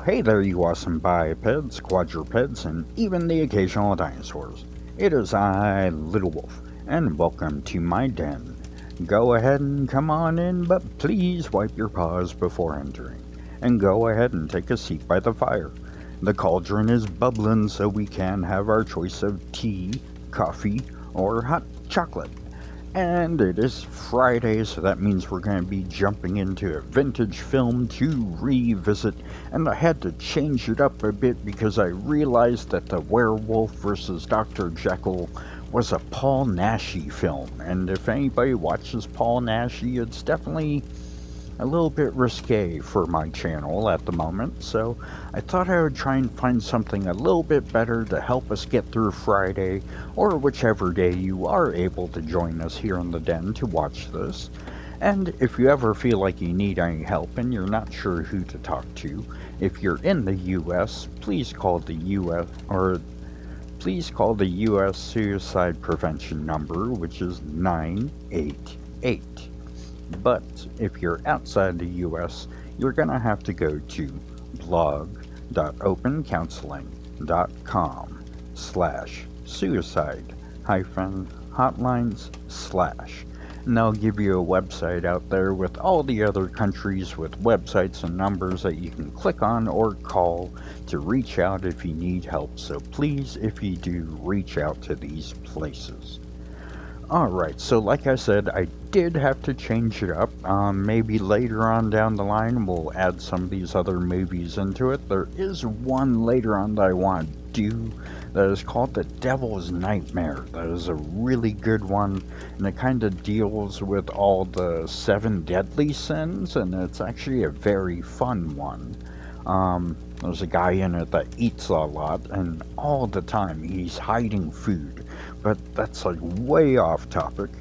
hey there, you awesome bipeds, quadrupeds, and even the occasional dinosaurs. It is I, Little Wolf, and welcome to my den. Go ahead and come on in, but please wipe your paws before entering. And go ahead and take a seat by the fire. The cauldron is bubbling so we can have our choice of tea, coffee, or hot chocolate. And it is Friday, so that means we're going to be jumping into a vintage film to revisit. And I had to change it up a bit because I realized that the Werewolf vs. Dr. Jekyll was a Paul Naschy film. And if anybody watches Paul Naschy, it's definitely a little bit risque for my channel at the moment, so I thought I would try and find something a little bit better to help us get through Friday, or whichever day you are able to join us here in the den to watch this. And if you ever feel like you need any help and you're not sure who to talk to, if you're in the US, please call the US suicide prevention number, which is 988. But if you're outside the US, you're going to have to go to blog.opencounseling.com/suicide-hotlines/ and they'll give you a website out there with all the other countries with websites and numbers that you can click on or call to reach out if you need help. So please, if you do, reach out to these places. Alright, so like I said, I did have to change it up. Maybe later on down the line we'll add some of these other movies into it. There is one later on that I want to do that is called The Devil's Nightmare. That is a really good one, and it kind of deals with all the 7 deadly sins, and it's actually a very fun one. There's a guy in it that eats a lot, and all the time he's hiding food. But that's like way off topic.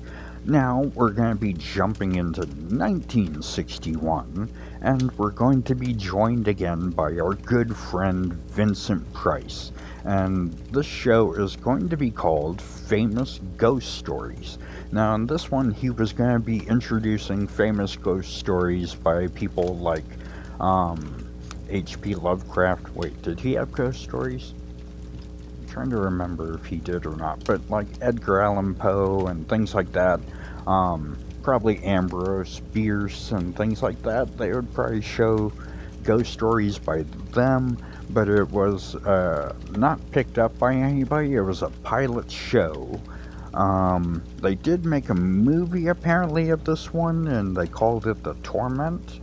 Now we're going to be jumping into 1961, and we're going to be joined again by our good friend Vincent Price. And this show is going to be called Famous Ghost Stories. Now in this one he was going to be introducing famous ghost stories by people like H.P. Lovecraft. Wait, did he have ghost stories? Trying to remember if he did or not, but like Edgar Allan Poe and things like that, probably Ambrose Bierce and things like that. They would probably show ghost stories by them, but it was not picked up by anybody. It was a pilot show. They did make a movie apparently of this one, and they called it The Torment,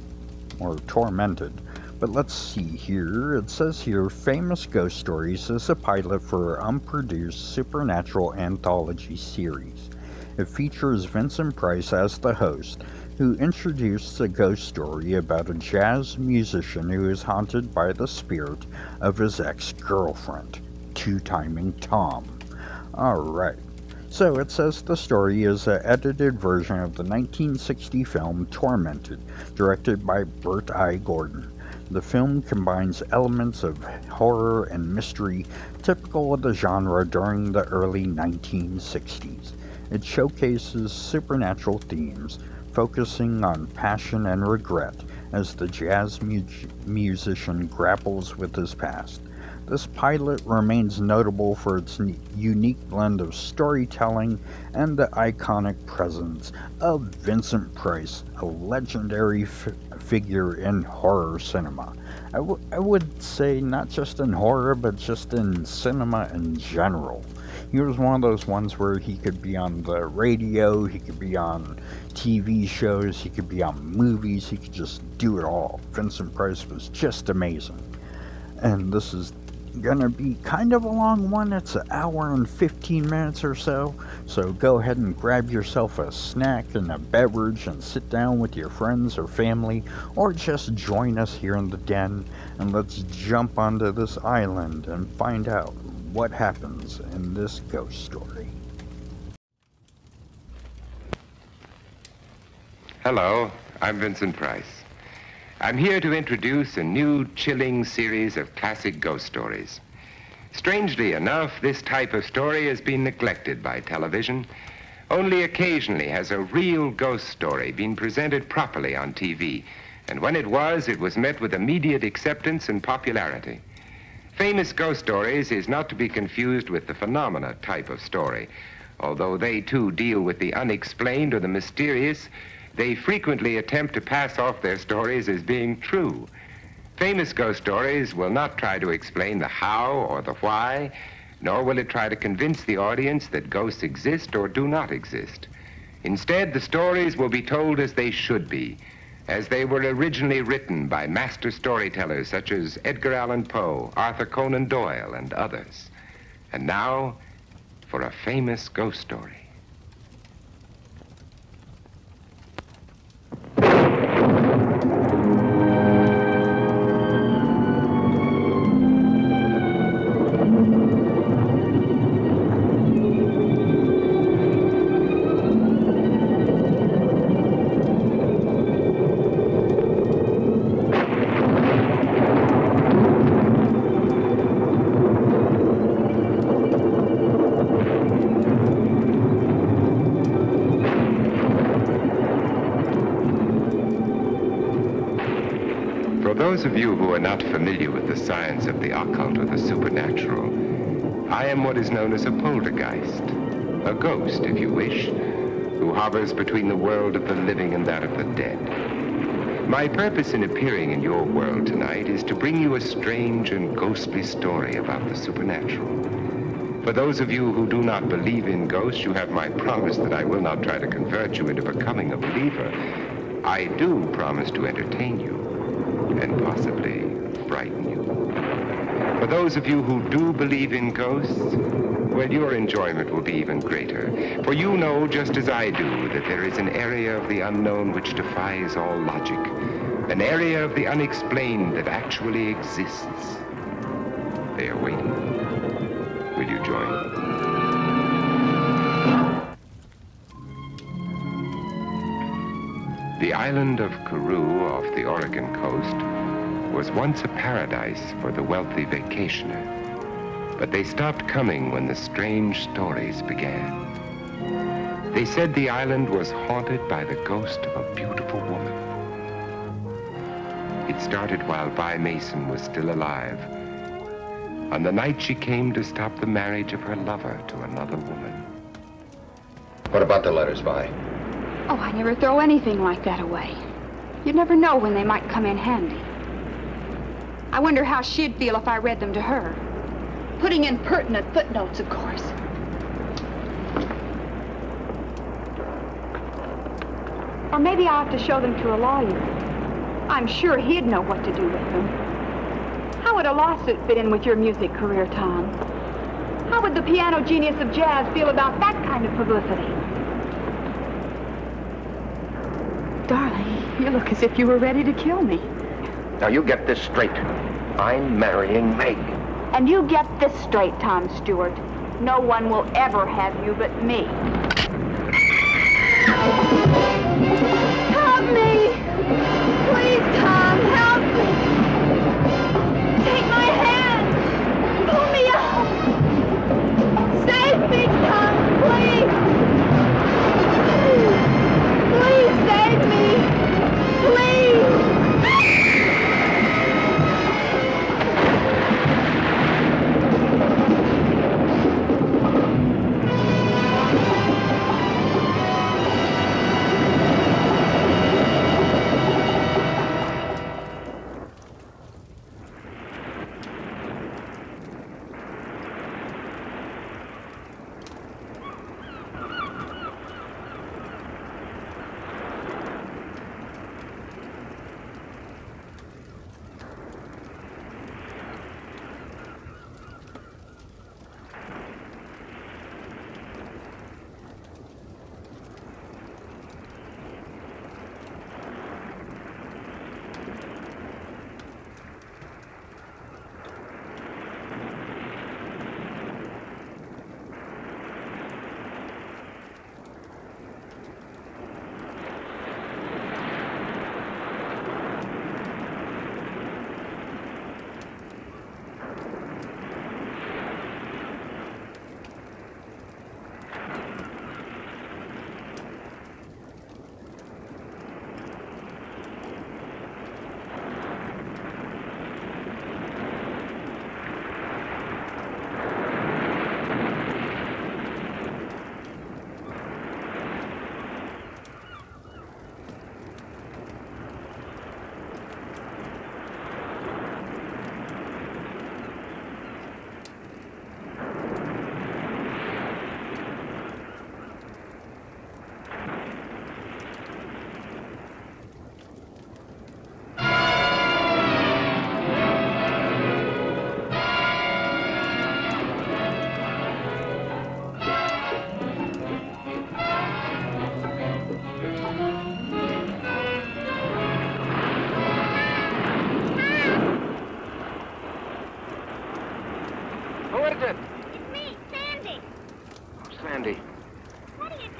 or Tormented. But let's see here. It says here, Famous Ghost Stories is a pilot for an unproduced supernatural anthology series. It features Vincent Price as the host, who introduced a ghost story about a jazz musician who is haunted by the spirit of his ex-girlfriend, two-timing Tom. Alright. So it says the story is an edited version of the 1960 film Tormented, directed by Bert I. Gordon. The film combines elements of horror and mystery typical of the genre during the early 1960s. It showcases supernatural themes, focusing on passion and regret as the jazz musician grapples with his past. This pilot remains notable for its unique blend of storytelling and the iconic presence of Vincent Price, a legendary figure in horror cinema. I would say not just in horror, but just in cinema in general. He was one of those ones where he could be on the radio, he could be on TV shows, he could be on movies, he could just do it all. Vincent Price was just amazing. And this is gonna be kind of a long one. It's an hour and 15 minutes or so, so go ahead and grab yourself a snack and a beverage and sit down with your friends or family, or just join us here in the den, and let's jump onto this island and find out what happens in this ghost story. Hello, I'm Vincent Price. I'm here to introduce a new chilling series of classic ghost stories. Strangely enough, this type of story has been neglected by television. Only occasionally has a real ghost story been presented properly on TV, And when it was met with immediate acceptance and popularity. Famous ghost stories is not to be confused with the phenomena type of story. Although they too deal with the unexplained or the mysterious, they frequently attempt to pass off their stories as being true. Famous ghost stories will not try to explain the how or the why, nor will it try to convince the audience that ghosts exist or do not exist. Instead, the stories will be told as they should be, as they were originally written by master storytellers such as Edgar Allan Poe, Arthur Conan Doyle, and others. And now, for a famous ghost story. For those of you who are not familiar with the science of the occult or the supernatural, I am what is known as a poltergeist, a ghost, if you wish, who hovers between the world of the living and that of the dead. My purpose in appearing in your world tonight is to bring you a strange and ghostly story about the supernatural. For those of you who do not believe in ghosts, you have my promise that I will not try to convert you into becoming a believer. I do promise to entertain you and possibly frighten you. For those of you who do believe in ghosts, well, your enjoyment will be even greater. For you know, just as I do, that there is an area of the unknown which defies all logic, an area of the unexplained that actually exists. They are waiting. Will you join? The island of Karoo off the Oregon coast was once a paradise for the wealthy vacationer. But they stopped coming when the strange stories began. They said the island was haunted by the ghost of a beautiful woman. It started while Vi Mason was still alive, on the night she came to stop the marriage of her lover to another woman. What about the letters, Vi? Oh, I never throw anything like that away. You never know when they might come in handy. I wonder how she'd feel if I read them to her. Putting in pertinent footnotes, of course. Or maybe I'll have to show them to a lawyer. I'm sure he'd know what to do with them. How would a lawsuit fit in with your music career, Tom? How would the piano genius of jazz feel about that kind of publicity? Darling, you look as if you were ready to kill me. Now you get this straight. I'm marrying Meg. And you get this straight, Tom Stewart. No one will ever have you but me. Help me! Please, Tom, help me! Take my hand! Pull me out! Save me, Tom, please! Please save me! Please!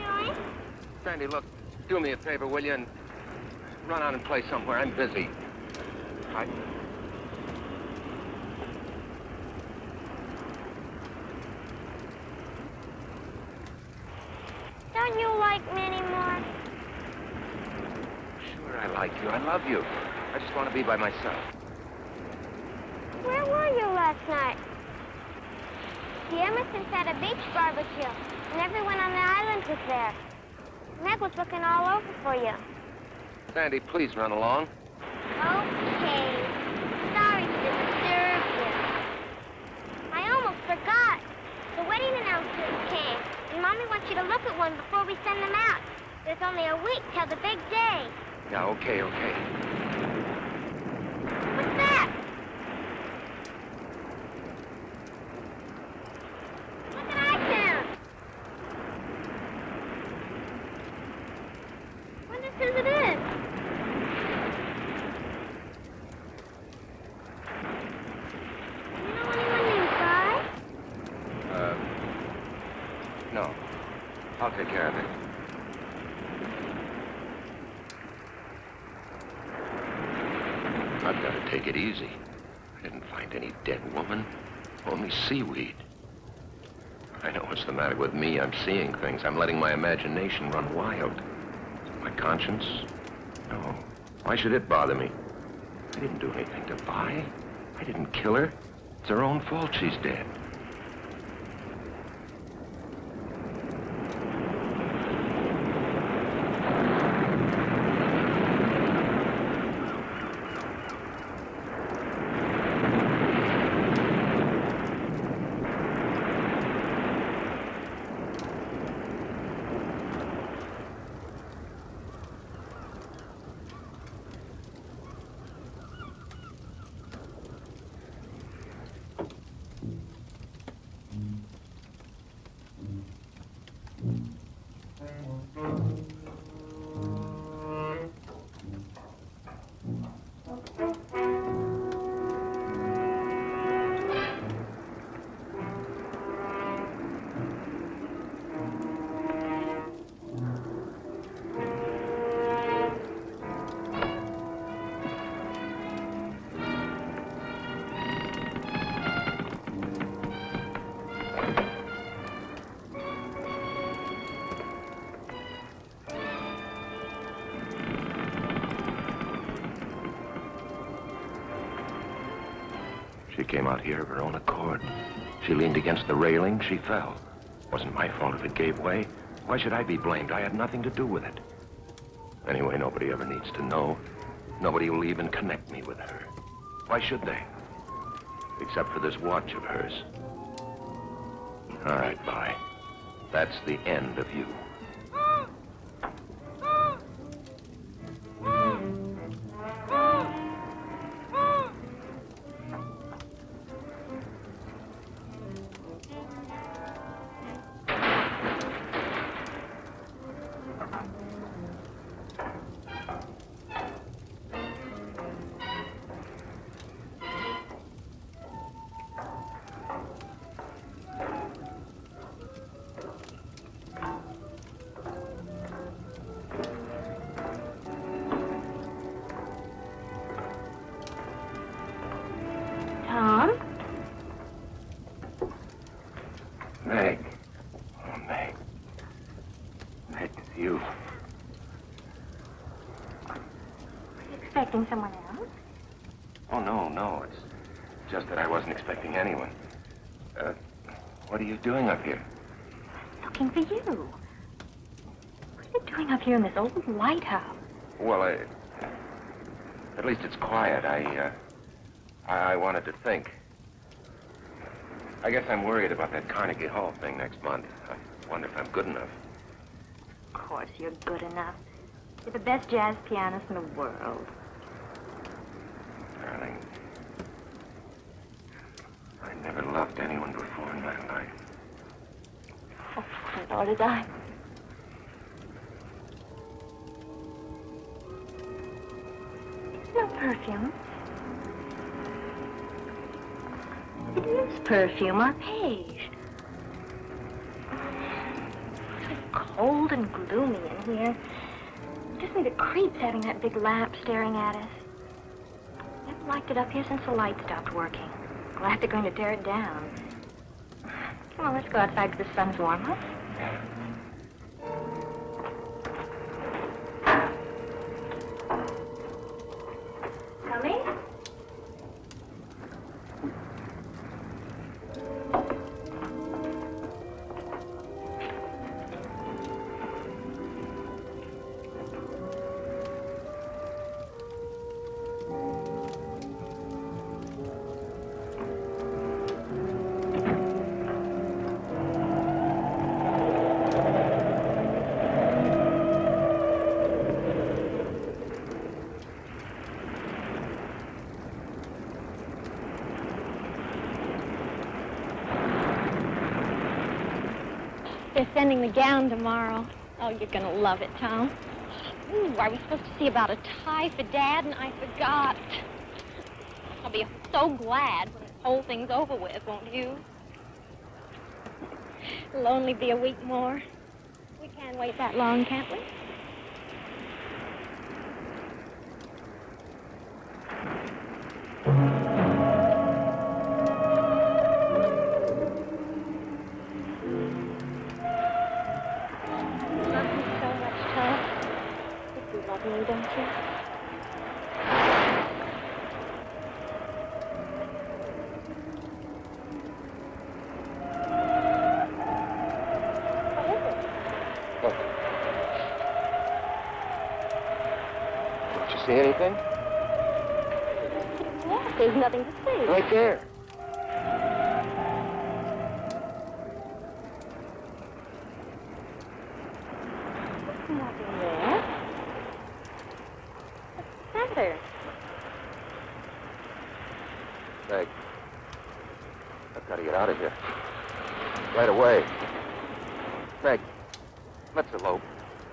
doing? Sandy, look, do me a favor, will you, and run out and play somewhere. I'm busy. Don't you like me anymore? Sure, I like you. I love you. I just want to be by myself. Where were you last night? The Emersons had a beach barbecue, and everyone on the island was there. Meg was looking all over for you. Sandy, please run along. Okay. Sorry to disturb you. I almost forgot. The wedding announcements came, and Mommy wants you to look at one before we send them out. There's only a week till the big day. Yeah, okay. What's that? Look at iTunes. Wonder whose it is. You know anyone named Guy? No. I'll take care of it. I've got to take it easy. I didn't find any dead woman, only seaweed. I know what's the matter with me. I'm seeing things. I'm letting my imagination run wild. My conscience? No. Why should it bother me? I didn't do anything to Vi. I didn't kill her. It's her own fault she's dead. She came out here of her own accord. She leaned against the railing. She fell. Wasn't my fault if it gave way. Why should I be blamed? I had nothing to do with it. Anyway, nobody ever needs to know. Nobody will even connect me with her. Why should they? Except for this watch of hers. All right, bye. That's the end of you. Tom? Meg. Oh, Meg. Meg, it's you. Are you expecting someone else? Oh, no. It's just that I wasn't expecting anyone. What are you doing up here? Looking for you. What are you doing up here in this old lighthouse? Well, at least it's quiet. I wanted to think. I guess I'm worried about that Carnegie Hall thing next month. I wonder if I'm good enough. Of course you're good enough. You're the best jazz pianist in the world. Darling, I never loved anyone before in my life. Oh, nor did I. It's no perfume. It is perfume, our page. cold and gloomy in here. It gives me the creeps having that big lamp staring at us. Never liked it up here since the light stopped working. Glad they're going to tear it down. Come on, let's go outside till the sun's warm, huh? Coming? They're sending the gown tomorrow. Oh, you're gonna love it, Tom. Ooh, I was supposed to see about a tie for Dad, and I forgot. I'll be so glad when this whole thing's over with, won't you? It'll only be a week more. We can't wait that long, can't we? Don't you? Look. Don't you see anything? Yeah, there's nothing to see. Right there. There's nothing there. Center. Meg, I've got to get out of here. Right away. Meg, let's elope.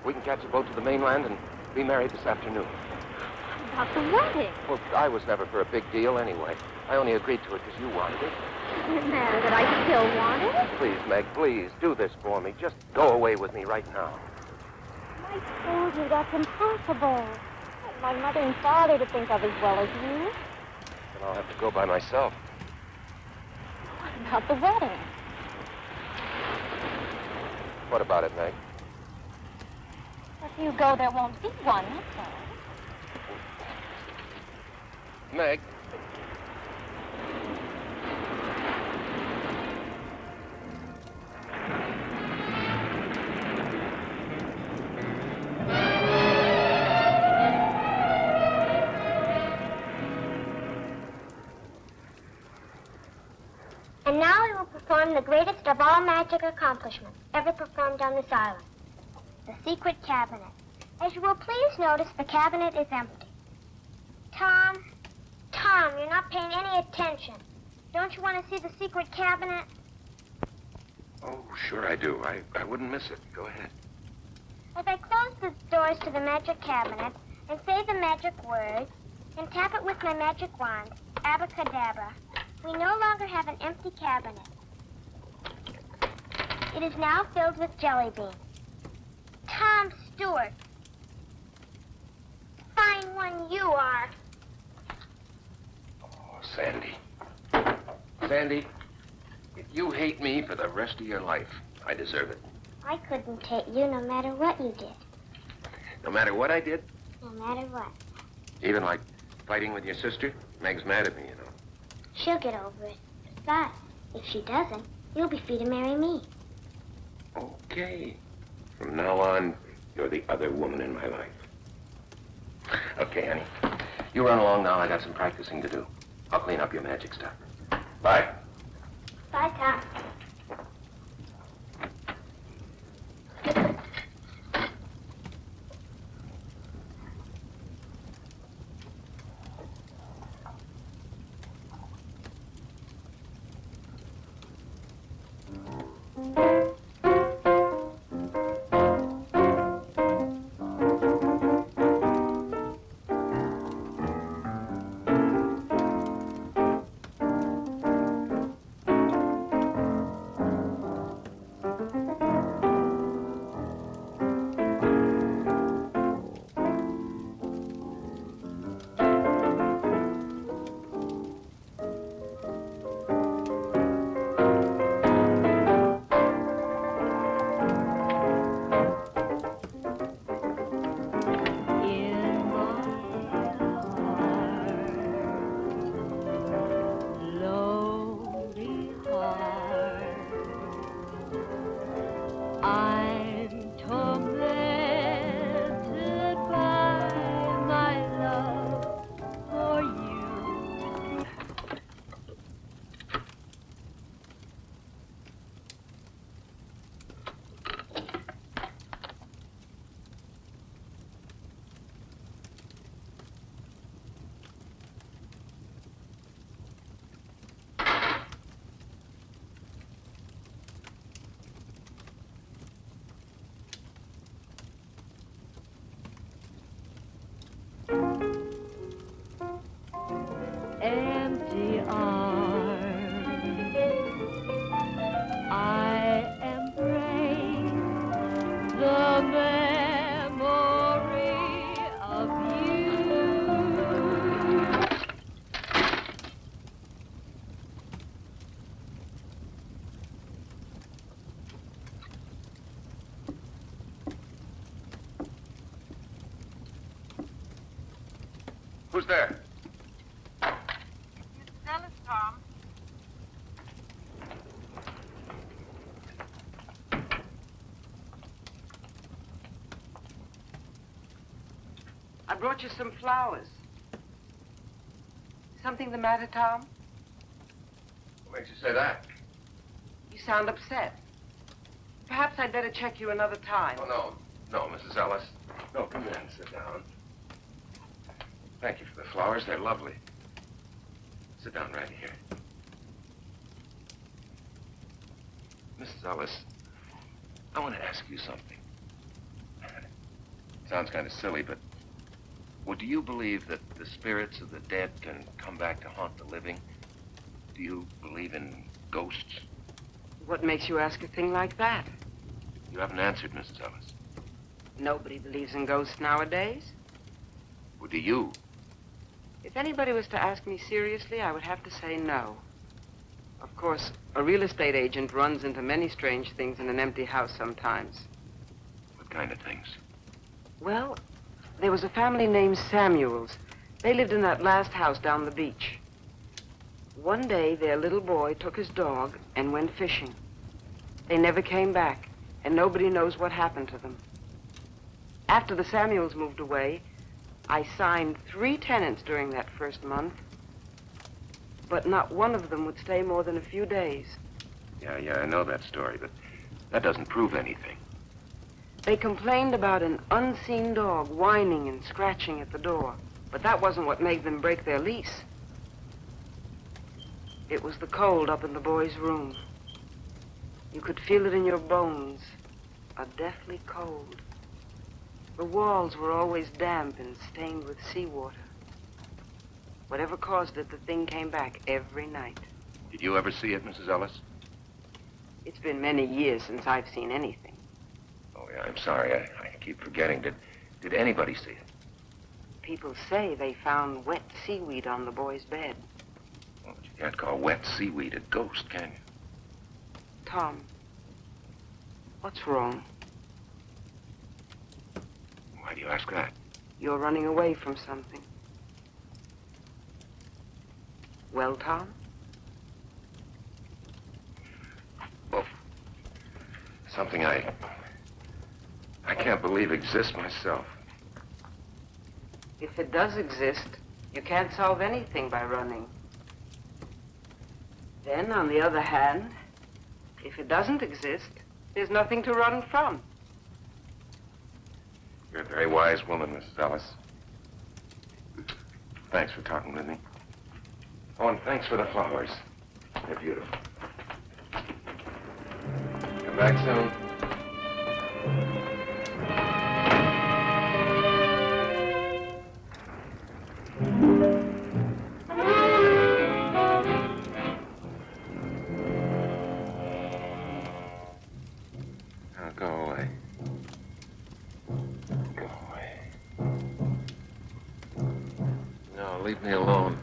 We can catch a boat to the mainland and be married this afternoon. About the wedding. Well, I was never for a big deal anyway. I only agreed to it because you wanted it. Doesn't it matter that I still want it? Please, Meg, please, do this for me. Just go away with me right now. I told you that's impossible. My mother and father to think of as well as you. Then I'll have to go by myself. What about the wedding? What about it, Meg? If you go, there won't be one, that's all. Meg. And now we will perform the greatest of all magic accomplishments ever performed on this island. The secret cabinet. As you will please notice, the cabinet is empty. Tom, you're not paying any attention. Don't you want to see the secret cabinet? Oh, sure I do. I wouldn't miss it. Go ahead. As I close the doors to the magic cabinet and say the magic words and tap it with my magic wand, abracadabra, we no longer have an empty cabinet. It is now filled with jelly beans. Tom Stewart. Fine one you are. Oh, Sandy. Sandy, if you hate me for the rest of your life, I deserve it. I couldn't hate you no matter what you did. No matter what I did? No matter what. Even like fighting with your sister? Meg's mad at me, you know. She'll get over it. But if she doesn't, you'll be free to marry me. Okay. From now on, you're the other woman in my life. Okay, honey. You run along now. I got some practicing to do. I'll clean up your magic stuff. Bye. Bye, Tom. the memory of you. Who's there? Mrs. Ellis, Tom. I brought you some flowers. Something the matter, Tom? What makes you say that? You sound upset. Perhaps I'd better check you another time. Oh, no, Mrs. Ellis. No, come in, sit down. Thank you for the flowers. They're lovely. Sit down right here. Mrs. Ellis, I want to ask you something. Sounds kind of silly, but do you believe that the spirits of the dead can come back to haunt the living? Do you believe in ghosts? What makes you ask a thing like that? You haven't answered, Mrs. Ellis. Nobody believes in ghosts nowadays. Well, do you? If anybody was to ask me seriously, I would have to say no. Of course, a real estate agent runs into many strange things in an empty house sometimes. What kind of things? Well, there was a family named Samuels. They lived in that last house down the beach. One day, their little boy took his dog and went fishing. They never came back, and nobody knows what happened to them. After the Samuels moved away, I signed 3 tenants during that first month, but not one of them would stay more than a few days. Yeah, I know that story, but that doesn't prove anything. They complained about an unseen dog whining and scratching at the door, but that wasn't what made them break their lease. It was the cold up in the boy's room. You could feel it in your bones, a deathly cold. The walls were always damp and stained with seawater. Whatever caused it, the thing came back every night. Did you ever see it, Mrs. Ellis? It's been many years since I've seen anything. Oh, yeah, I'm sorry. I keep forgetting. Did anybody see it? People say they found wet seaweed on the boy's bed. Well, but you can't call wet seaweed a ghost, can you? Tom, what's wrong? Why do you ask that? You're running away from something. Well, Tom? Well, something I can't believe exists myself. If it does exist, you can't solve anything by running. Then, on the other hand, if it doesn't exist, there's nothing to run from. You're a very wise woman, Mrs. Ellis. Thanks for talking with me. Oh, and thanks for the flowers. They're beautiful. Come back soon. Now go away. Go away. No, leave me alone.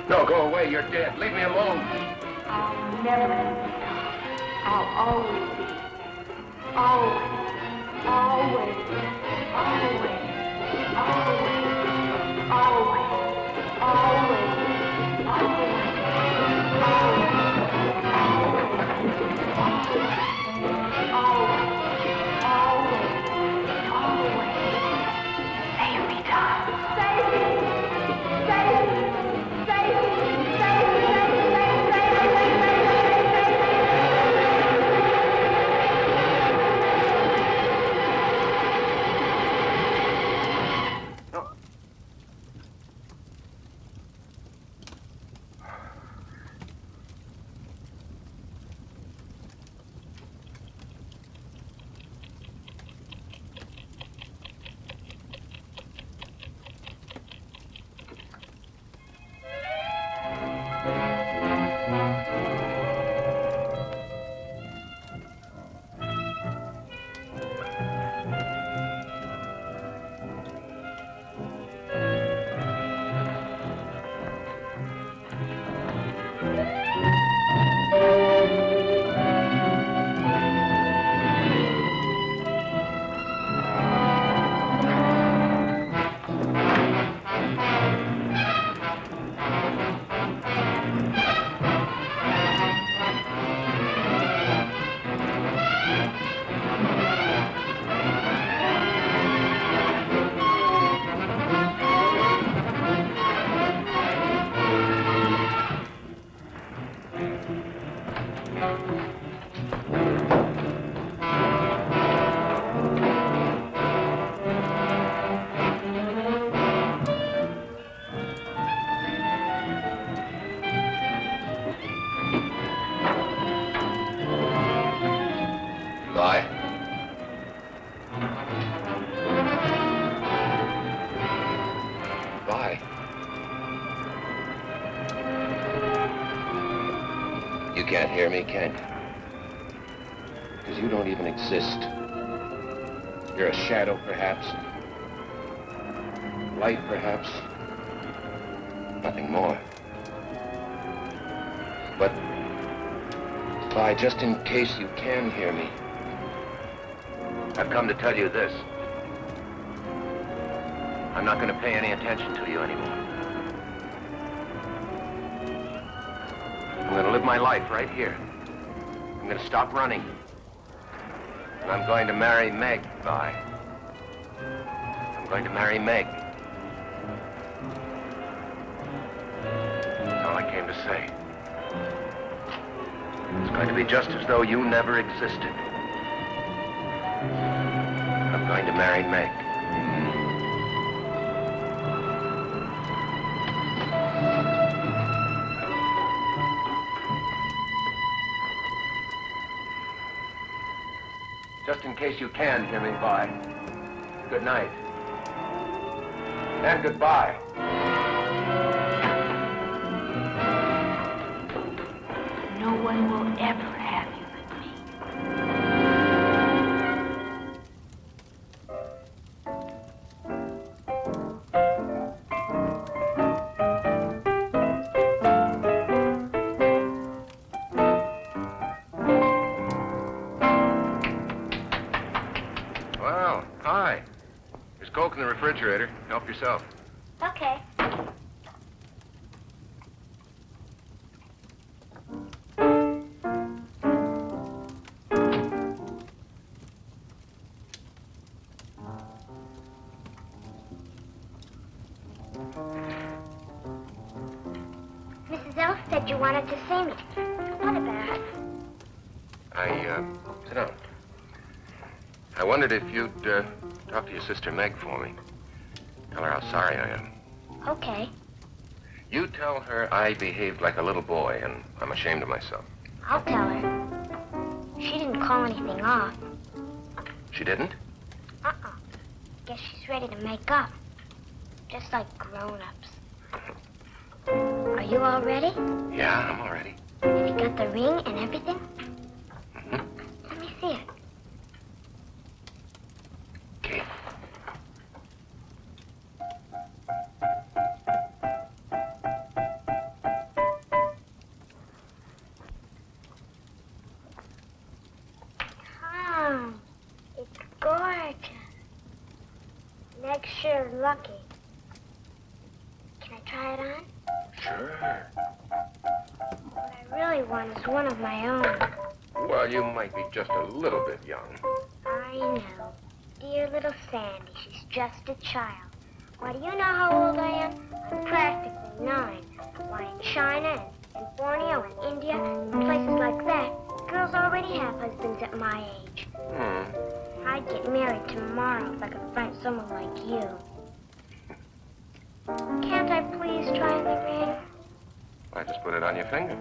No, go away. You're dead. Leave me alone. I'll never be. I'll always be. Always. Always. Always. Always. Always. Always. You can't hear me, can you? Because you don't even exist. You're a shadow, perhaps. Light, perhaps. Nothing more. But, Vi, just in case you can hear me, I've come to tell you this. I'm not going to pay any attention to you anymore. I'm going to live my life right here. I'm going to stop running. And I'm going to marry Meg, Vi. I'm going to marry Meg. That's all I came to say. It's going to be just as though you never existed. I'm going to marry Meg. Just in case you can hear me, Vi. Good night. And goodbye. No one will ever have you with me. Well, hi. There's Coke in the refrigerator. Help yourself. Okay. Mrs. Elf said you wanted to see me. What about? Sit down. I wondered if you'd talk to your sister Meg for me. Tell her how sorry I am. Okay. You tell her I behaved like a little boy and I'm ashamed of myself. I'll tell her. She didn't call anything off. She didn't? Uh-uh. Guess she's ready to make up. Just like grown-ups. Are you all ready? Yeah, I'm all ready. Have you got the ring and everything? Let me see it. Okay. like sure lucky. Can I try it on? Sure. What I really want is one of my own. Well, you might be just a little bit young. I know. Dear little Sandy, she's just a child. Why, do you know how old I am? I'm practically 9. Why, in China and Borneo and India and places like that, girls already have husbands at my age. I'd get married tomorrow if I could find someone like you. Can't I please try the ring? I just put it on your finger.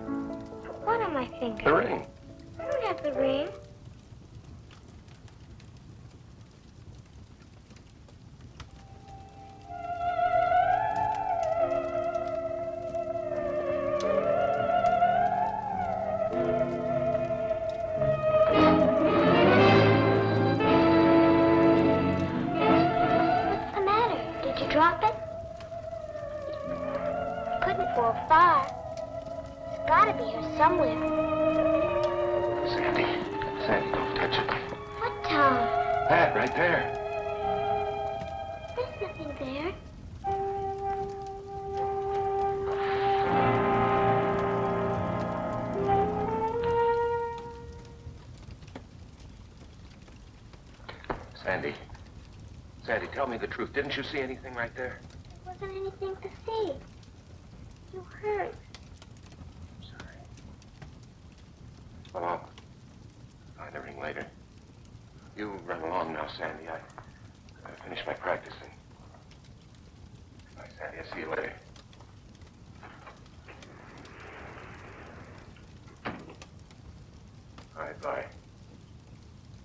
But what on my finger? The ring. I don't have the ring. What's the matter? Did you drop it? It couldn't fall far. It's gotta be here somewhere. Sandy. Sandy, don't touch it. What, Tom? That right there. There's nothing there. Sandy. Sandy, tell me the truth. Didn't you see anything right there? There wasn't anything to see. You heard. Sorry. Well, I'll find the ring later. You run along now, Sandy. I finished my practicing. Bye, Sandy. I'll see you later. All right, bye.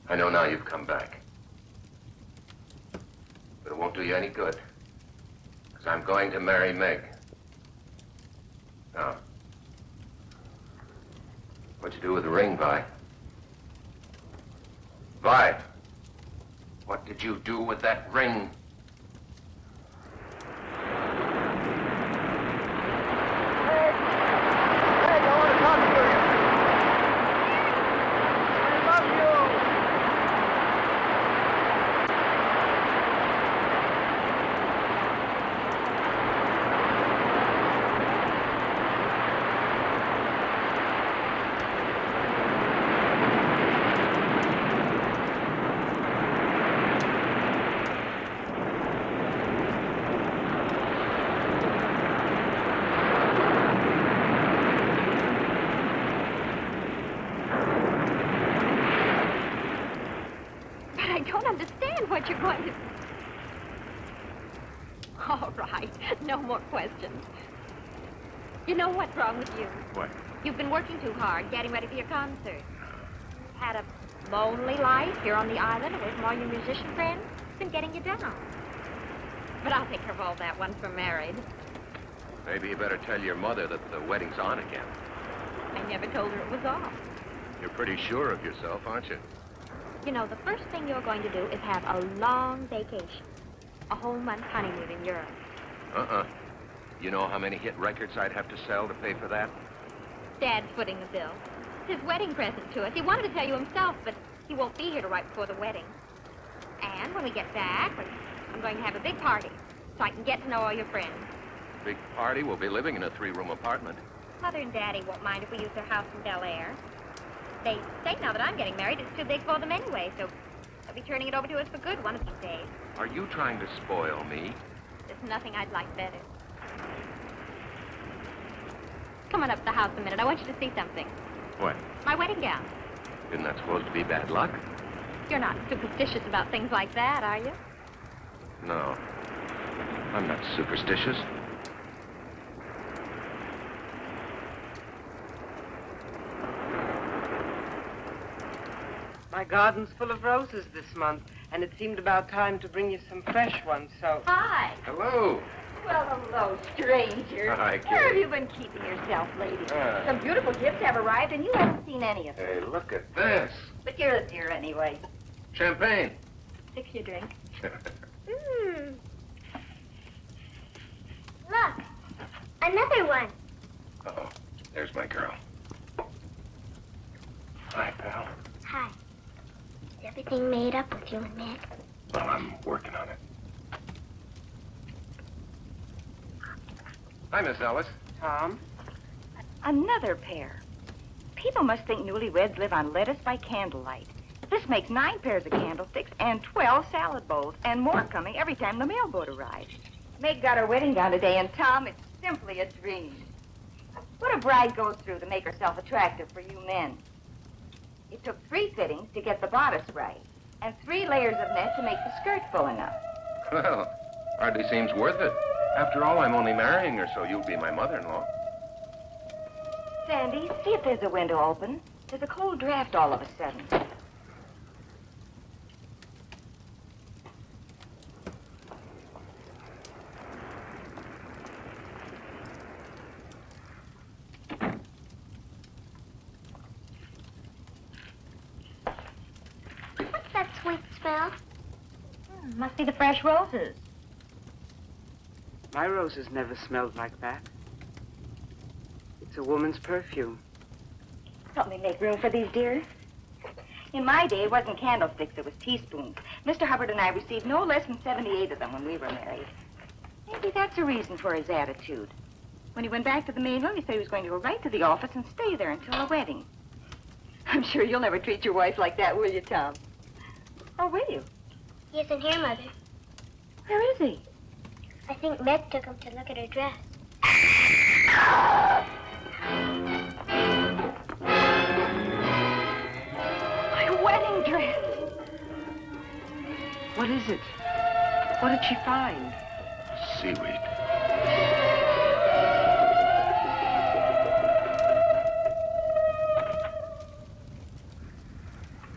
I know now you've come back. But it won't do you any good. Because I'm going to marry Meg. Now, what'd you do with the ring, Vi? Vi! What did you do with that ring? What you're going to... All right, no more questions. You know what's wrong with you? What? You've been working too hard, getting ready for your concert. Had a lonely life here on the island away from all your musician friends. It's been getting you down. But I'll take care of all that once we're married. Maybe you better tell your mother that the wedding's on again. I never told her it was off. You're pretty sure of yourself, aren't you? You know, the first thing you're going to do is have a long vacation. A whole month honeymoon in Europe. You know how many hit records I'd have to sell to pay for that? Dad's footing the bill. It's his wedding present to us. He wanted to tell you himself, but he won't be here till right before the wedding. And when we get back, I'm going to have a big party so I can get to know all your friends. Big party? We'll be living in a 3-room apartment. Mother and Daddy won't mind if we use their house in Bel Air. They say now that I'm getting married, it's too big for them anyway, so they'll be turning it over to us for good one of these days. Are you trying to spoil me? There's nothing I'd like better. Come on up to the house a minute. I want you to see something. What? My wedding gown. Isn't that supposed to be bad luck? You're not superstitious about things like that, are you? No. I'm not superstitious. My garden's full of roses this month, and it seemed about time to bring you some fresh ones, so... Hi. Hello. Well, hello, stranger. Hi, Kitty. Where have you been keeping yourself, lady? Some beautiful gifts have arrived, and you haven't seen any of them. Hey, look at this. But you're a dear anyway. Champagne. Fix your drink. Look, another one. Uh-oh. There's my girl. Hi, pal. Hi. Is everything made up with you and Meg? Well, I'm working on it. Hi, Miss Ellis. Tom? Another pair. People must think newlyweds live on lettuce by candlelight. This makes 9 pairs of candlesticks and 12 salad bowls, and more coming every time the mailboat arrives. Meg got her wedding gown today, and Tom, it's simply a dream. What a bride goes through to make herself attractive for you men. It took 3 fittings to get the bodice right, and 3 layers of net to make the skirt full enough. Well, hardly seems worth it. After all, I'm only marrying her, so you'll be my mother-in-law. Sandy, see if there's a window open. There's a cold draft all of a sudden. What's that sweet smell? Must be the fresh roses. My roses never smelled like that. It's a woman's perfume. Help me make room for these, dear. In my day, it wasn't candlesticks, it was teaspoons. Mr. Hubbard and I received no less than 78 of them when we were married. Maybe that's a reason for his attitude. When he went back to the mainland, he said he was going to go right to the office and stay there until the wedding. I'm sure you'll never treat your wife like that, will you, Tom? Or will you? He isn't here, Mother. Where is he? I think Meg took him to look at her dress. My wedding dress! What is it? What did she find? Seaweed.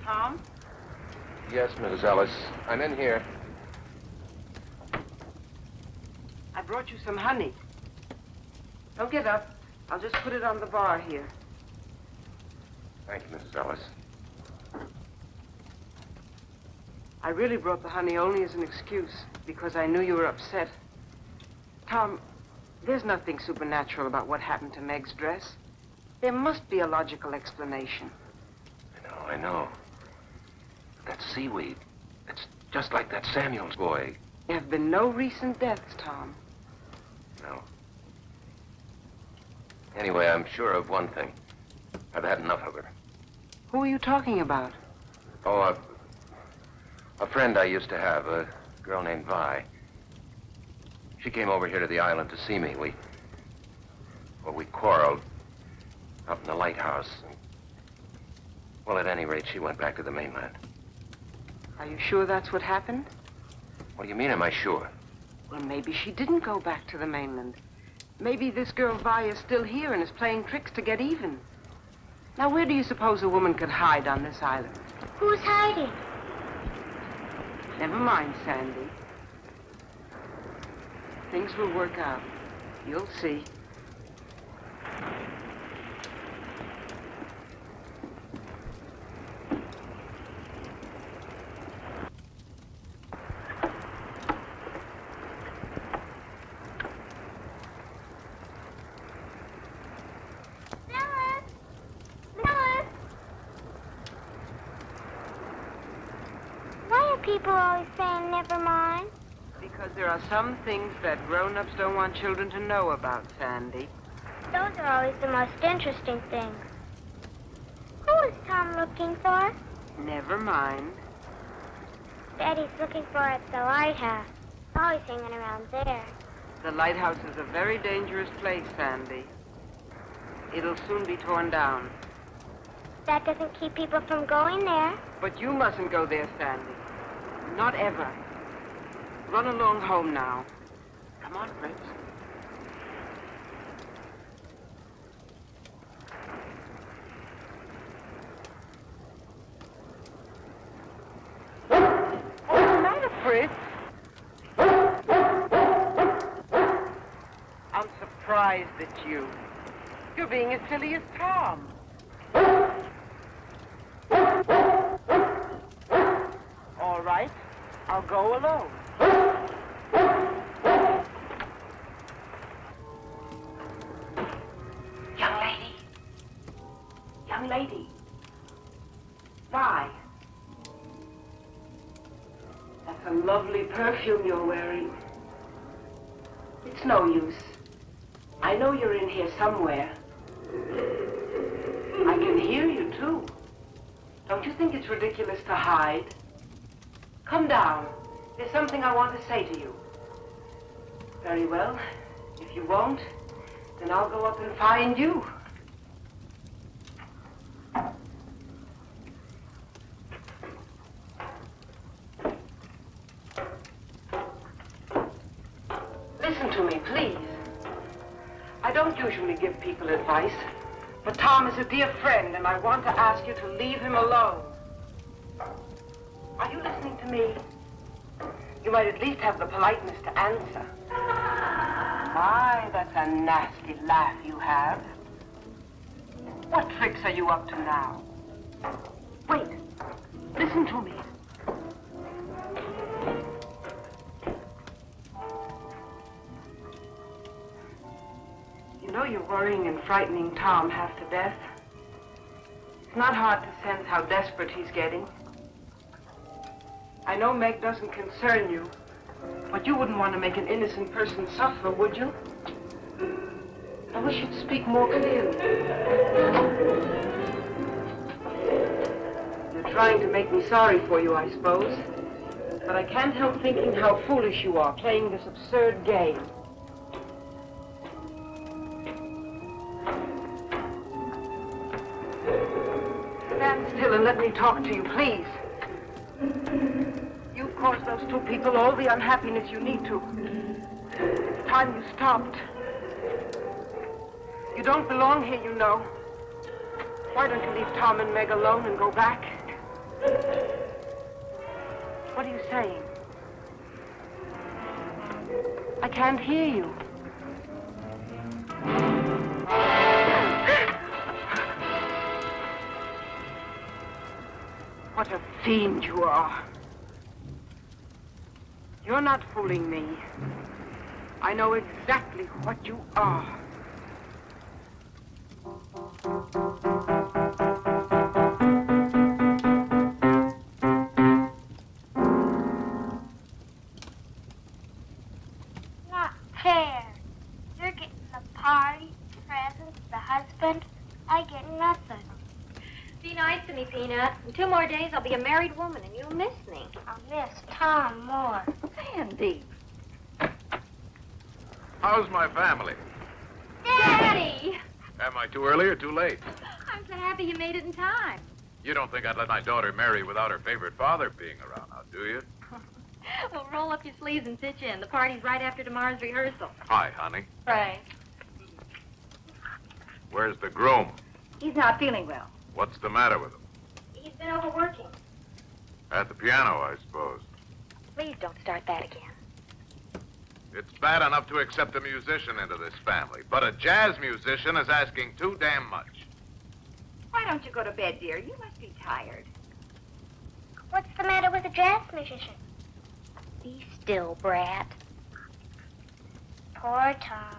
Tom? Yes, Mrs. Ellis. I'm in here. I brought you some honey. Don't get up. I'll just put it on the bar here. Thank you, Mrs. Ellis. I really brought the honey only as an excuse, because I knew you were upset. Tom, there's nothing supernatural about what happened to Meg's dress. There must be a logical explanation. I know. That seaweed. It's just like that Samuels boy. There have been no recent deaths, Tom. No. Anyway, I'm sure of one thing. I've had enough of her. Who are you talking about? Oh, a friend I used to have, a girl named Vi. She came over here to the island to see me. We quarreled up in the lighthouse. Well, at any rate, she went back to the mainland. Are you sure that's what happened? What do you mean, am I sure? Well, maybe she didn't go back to the mainland. Maybe this girl Vi is still here and is playing tricks to get even. Now, where do you suppose a woman could hide on this island? Who's hiding? Never mind, Sandy. Things will work out. You'll see. People always saying never mind. Because there are some things that grown-ups don't want children to know about, Sandy. Those are always the most interesting things. Who is Tom looking for? Never mind. Daddy's looking for at the lighthouse. Always hanging around there. The lighthouse is a very dangerous place, Sandy. It'll soon be torn down. That doesn't keep people from going there. But you mustn't go there, Sandy. Not ever. Run along home now. Come on, Fritz. What's the matter, Fritz? I'm surprised at you. You're being as silly as Tom. All right, I'll go alone. Young lady. Young lady. Vi. That's a lovely perfume you're wearing. It's no use. I know you're in here somewhere. I can hear you, too. Don't you think it's ridiculous to hide? Come down. There's something I want to say to you. Very well. If you won't, then I'll go up and find you. Listen to me, please. I don't usually give people advice, but Tom is a dear friend, and I want to ask you to leave him alone. Are you listening to me? You might at least have the politeness to answer. My, that's a nasty laugh you have. What tricks are you up to now? Wait. Listen to me. You know you're worrying and frightening Tom half to death. It's not hard to sense how desperate he's getting. I know Meg doesn't concern you, but you wouldn't want to make an innocent person suffer, would you? I wish you'd speak more clearly. You're trying to make me sorry for you, I suppose. But I can't help thinking how foolish you are playing this absurd game. Stand still and let me talk to you, please. You've caused those two people all the unhappiness you need to. It's time you stopped. You don't belong here, you know. Why don't you leave Tom and Meg alone and go back? What are you saying? I can't hear you. What a fiend you are. You're not fooling me. I know exactly what you are. Not fair. You're getting the party, presents, the husband. I get nothing. Be nice to me, Peanut. In 2 more days, I'll be a married woman, and you'll miss me. I'll miss Tom more. Sandy. How's my family? Daddy! Am I too early or too late? I'm so happy you made it in time. You don't think I'd let my daughter marry without her favorite father being around now, do you? Well, roll up your sleeves and pitch in. The party's right after tomorrow's rehearsal. Hi, honey. Right. Where's the groom? He's not feeling well. What's the matter with him? He's been overworking. At the piano, I suppose. Please don't start that again. It's bad enough to accept a musician into this family, but a jazz musician is asking too damn much. Why don't you go to bed, dear? You must be tired. What's the matter with a jazz musician? Be still, brat. Poor Tom.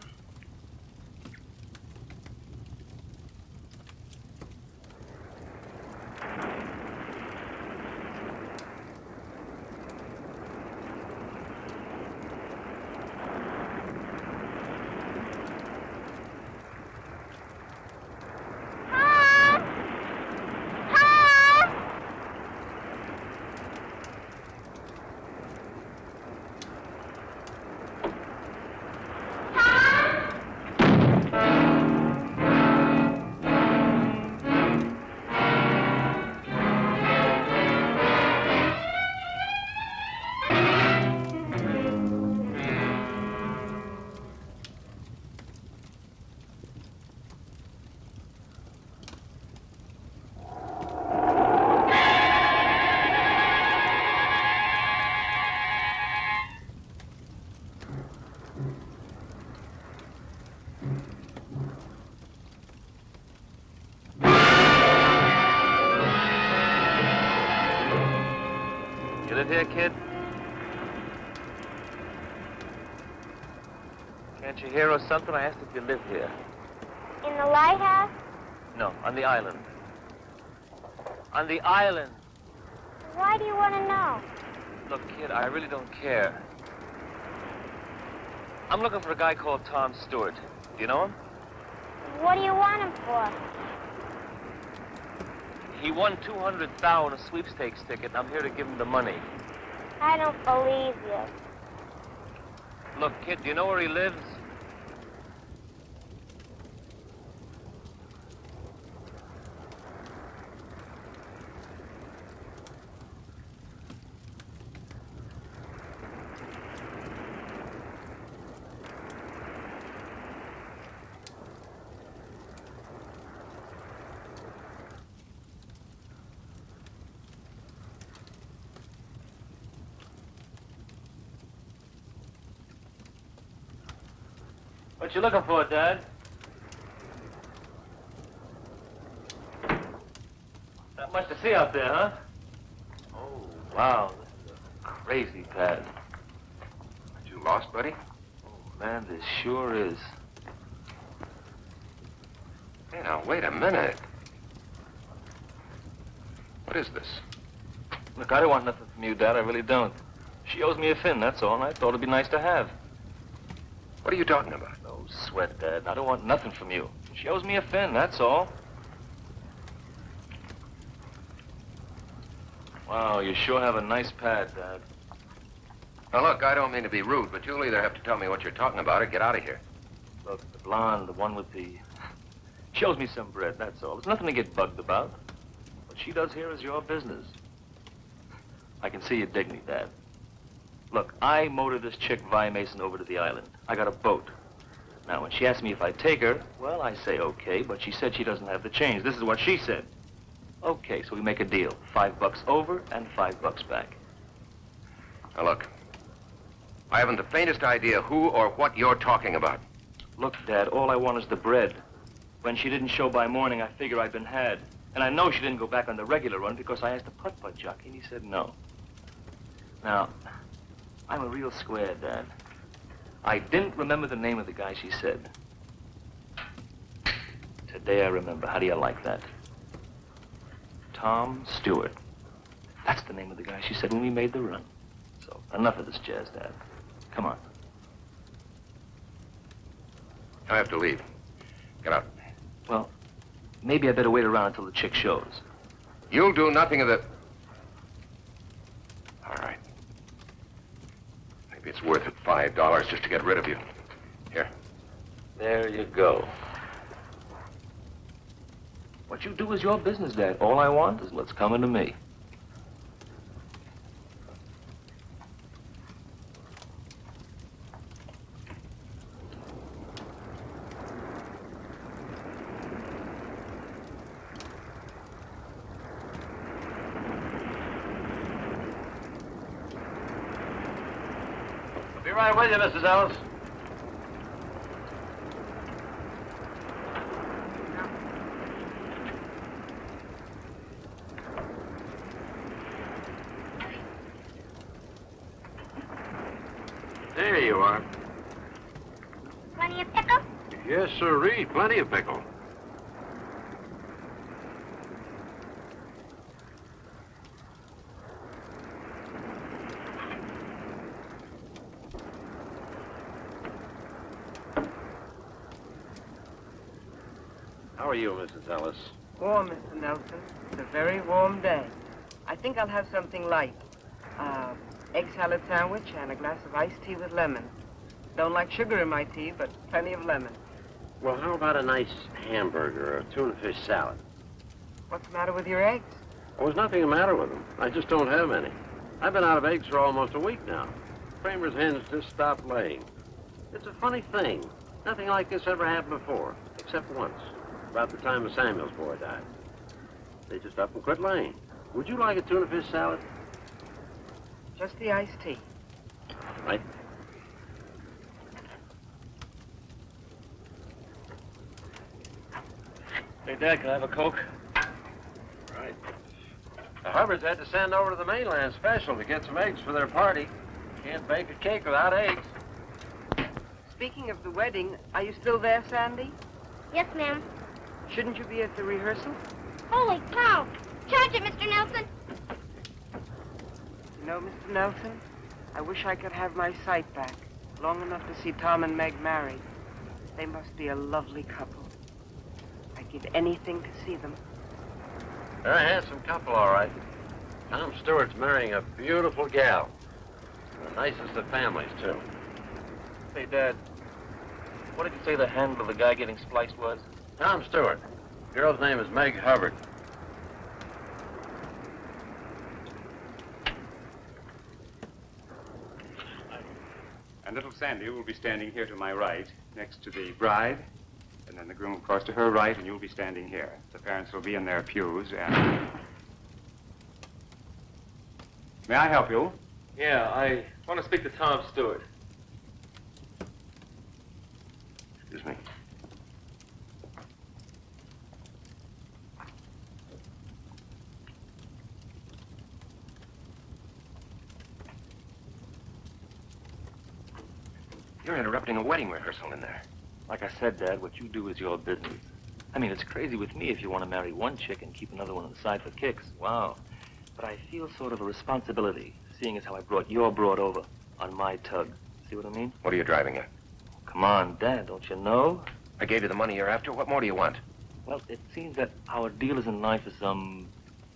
live here, kid? Can't you hear or something? I asked if you live here. In the lighthouse? No, on the island. On the island. Why do you want to know? Look, kid, I really don't care. I'm looking for a guy called Tom Stewart. Do you know him? What do you want him for? He won $200,000 a sweepstakes ticket, and I'm here to give him the money. I don't believe you. Look, kid, do you know where he lives? What you looking for, Dad? Not much to see out there, huh? Oh, wow, this is a crazy pad. Aren't you lost, buddy? Oh, man, this sure is. Hey, now, wait a minute. What is this? Look, I don't want nothing from you, Dad, I really don't. She owes me a fin, that's all, and I thought it'd be nice to have. What are you talking about? No sweat, Dad. I don't want nothing from you. She owes me a fin, that's all. Wow, you sure have a nice pad, Dad. Now, look, I don't mean to be rude, but you'll either have to tell me what you're talking about or get out of here. Look, the blonde, the one with the... She owes me some bread, that's all. There's nothing to get bugged about. What she does here is your business. I can see you dig me, Dad. Look, I motored this chick, Vi Mason, over to the island. I got a boat. Now, when she asked me if I'd take her, well, I say okay, but she said she doesn't have the change. This is what she said. Okay, so we make a deal. $5 over and $5 back. Now, look, I haven't the faintest idea who or what you're talking about. Look, Dad, all I want is the bread. When she didn't show by morning, I figure I'd been had. And I know she didn't go back on the regular run because I asked the putt-putt jockey, and he said no. Now, I'm a real square, Dad. I didn't remember the name of the guy she said. Today I remember. How do you like that? Tom Stewart. That's the name of the guy she said when we made the run. So, enough of this jazz, Dad. Come on. I have to leave. Get out. Well, maybe I better wait around until the chick shows. You'll do nothing of the... All right. Maybe it's worth it, $5 just to get rid of you. Here. There you go. What you do is your business, Dad. All I want is what's coming to me. I'll be right with you, Mrs. Ellis. There you are. Plenty of pickle? Yes, sirree. Plenty of pickle. How are you, Mrs. Ellis? Warm, Mr. Nelson. It's a very warm day. I think I'll have something light. Egg salad sandwich and a glass of iced tea with lemon. Don't like sugar in my tea, but plenty of lemon. Well, how about a nice hamburger or a tuna fish salad? What's the matter with your eggs? Oh, there's nothing the matter with them. I just don't have any. I've been out of eggs for almost a week now. Kramer's hens just stopped laying. It's a funny thing. Nothing like this ever happened before, except once, about the time of Samuel's boy died. They just up and quit laying. Would you like a tuna fish salad? Just the iced tea. Right. Hey, Dad, can I have a Coke? Right. The Hubbards had to send over to the mainland special to get some eggs for their party. Can't bake a cake without eggs. Speaking of the wedding, are you still there, Sandy? Yes, ma'am. Shouldn't you be at the rehearsal? Holy cow! Charge it, Mr. Nelson. You know, Mr. Nelson, I wish I could have my sight back, long enough to see Tom and Meg married. They must be a lovely couple. I'd give anything to see them. They're a handsome couple, all right. Tom Stewart's marrying a beautiful gal. The nicest of families, too. Say, Dad, what did you say the handle of the guy getting spliced was? Tom Stewart. Girl's name is Meg Hubbard. And little Sandy will be standing here to my right, next to the bride, and then the groom across to her right, and you'll be standing here. The parents will be in their pews, and... May I help you? Yeah, I want to speak to Tom Stewart. Excuse me. You're interrupting a wedding rehearsal in there. Like I said, Dad, what you do is your business. I mean, it's crazy with me if you want to marry one chick and keep another one on the side for kicks. Wow. But I feel sort of a responsibility, seeing as how I brought your broad over on my tug. See what I mean? What are you driving at? Come on, Dad, don't you know? I gave you the money you're after. What more do you want? Well, it seems that our deal is in line for some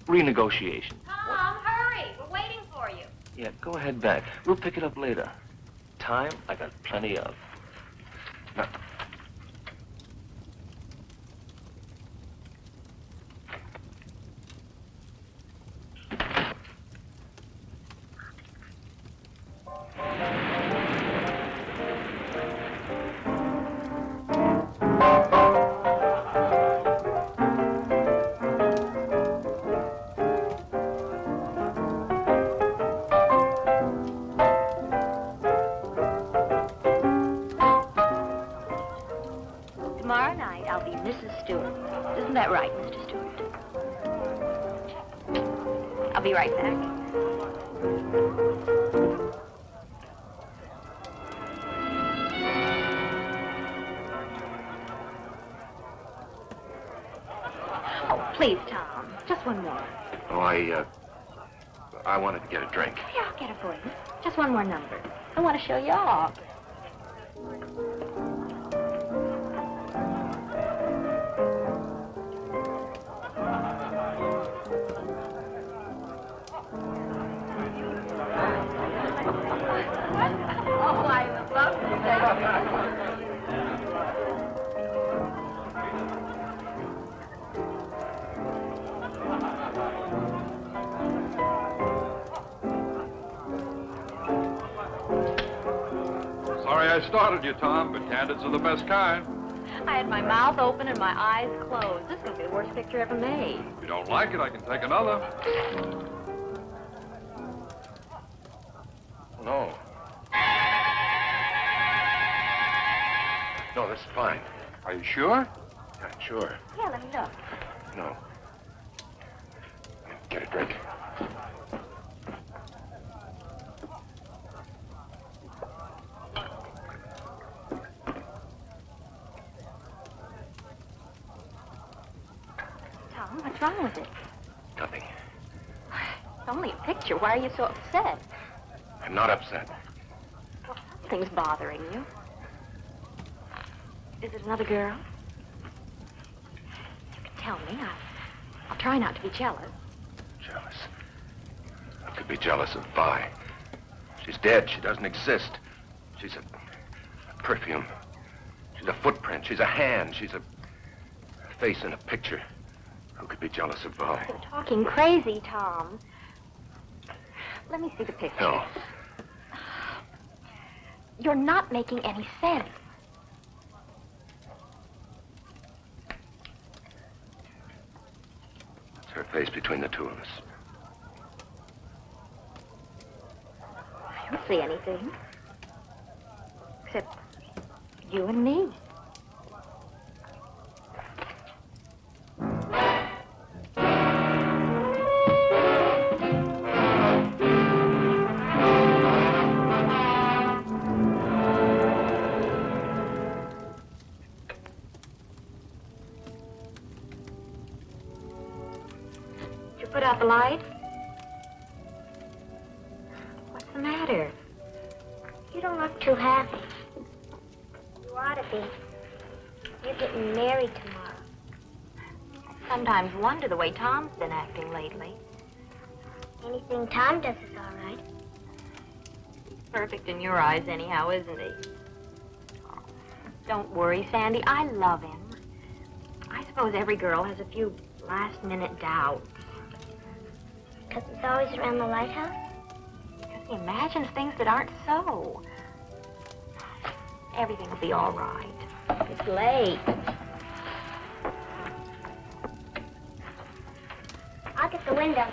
renegotiation. Tom, hurry. We're waiting for you. Yeah, go ahead back. We'll pick it up later. Time, I got plenty of. No. Tomorrow night, I'll be Mrs. Stewart. Isn't that right, Mr. Stewart? I'll be right back. Oh, please, Tom. Just one more. Oh, I wanted to get a drink. Yeah, I'll get it for you. Just one more number. I want to show you off. Oh, I love Sorry I started you, Tom, but candids are the best kind. I had my mouth open and my eyes closed. This is going to be the worst picture ever made. If you don't like it, I can take another. No. No, this is fine. Are you sure? Yeah, sure. Yeah, let me look. No. Get a drink. Tom, what's wrong with it? Nothing. It's only a picture. Why are you so upset? I'm not upset. Something's bothering you. Is it another girl? You can tell me. I'll try not to be jealous. Jealous. I could be jealous of Vi. She's dead. She doesn't exist. She's a perfume. She's a footprint. She's a hand. She's a face in a picture. Who could be jealous of Vi? You're talking crazy, Tom. Let me see the picture. No. You're not making any sense. It's her face between the two of us. I don't see anything. Except you and me. Put out the light? What's the matter? You don't look too happy. You ought to be. You're getting married tomorrow. I sometimes wonder the way Tom's been acting lately. Anything Tom does is all right. He's perfect in your eyes anyhow, isn't he? Oh, don't worry, Sandy. I love him. I suppose every girl has a few last-minute doubts. Because he's always around the lighthouse? Because he imagines things that aren't so. Everything will be all right. It's late. I'll get the window.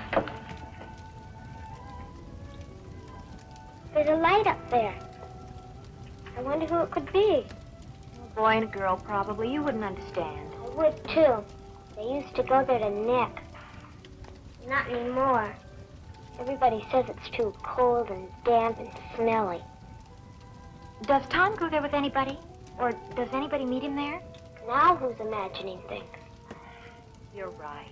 There's a light up there. I wonder who it could be. A boy and a girl, probably. You wouldn't understand. I would, too. They used to go there to nip. Not anymore. Everybody says it's too cold and damp and smelly. Does Tom go there with anybody? Or does anybody meet him there? Now who's imagining things? You're right.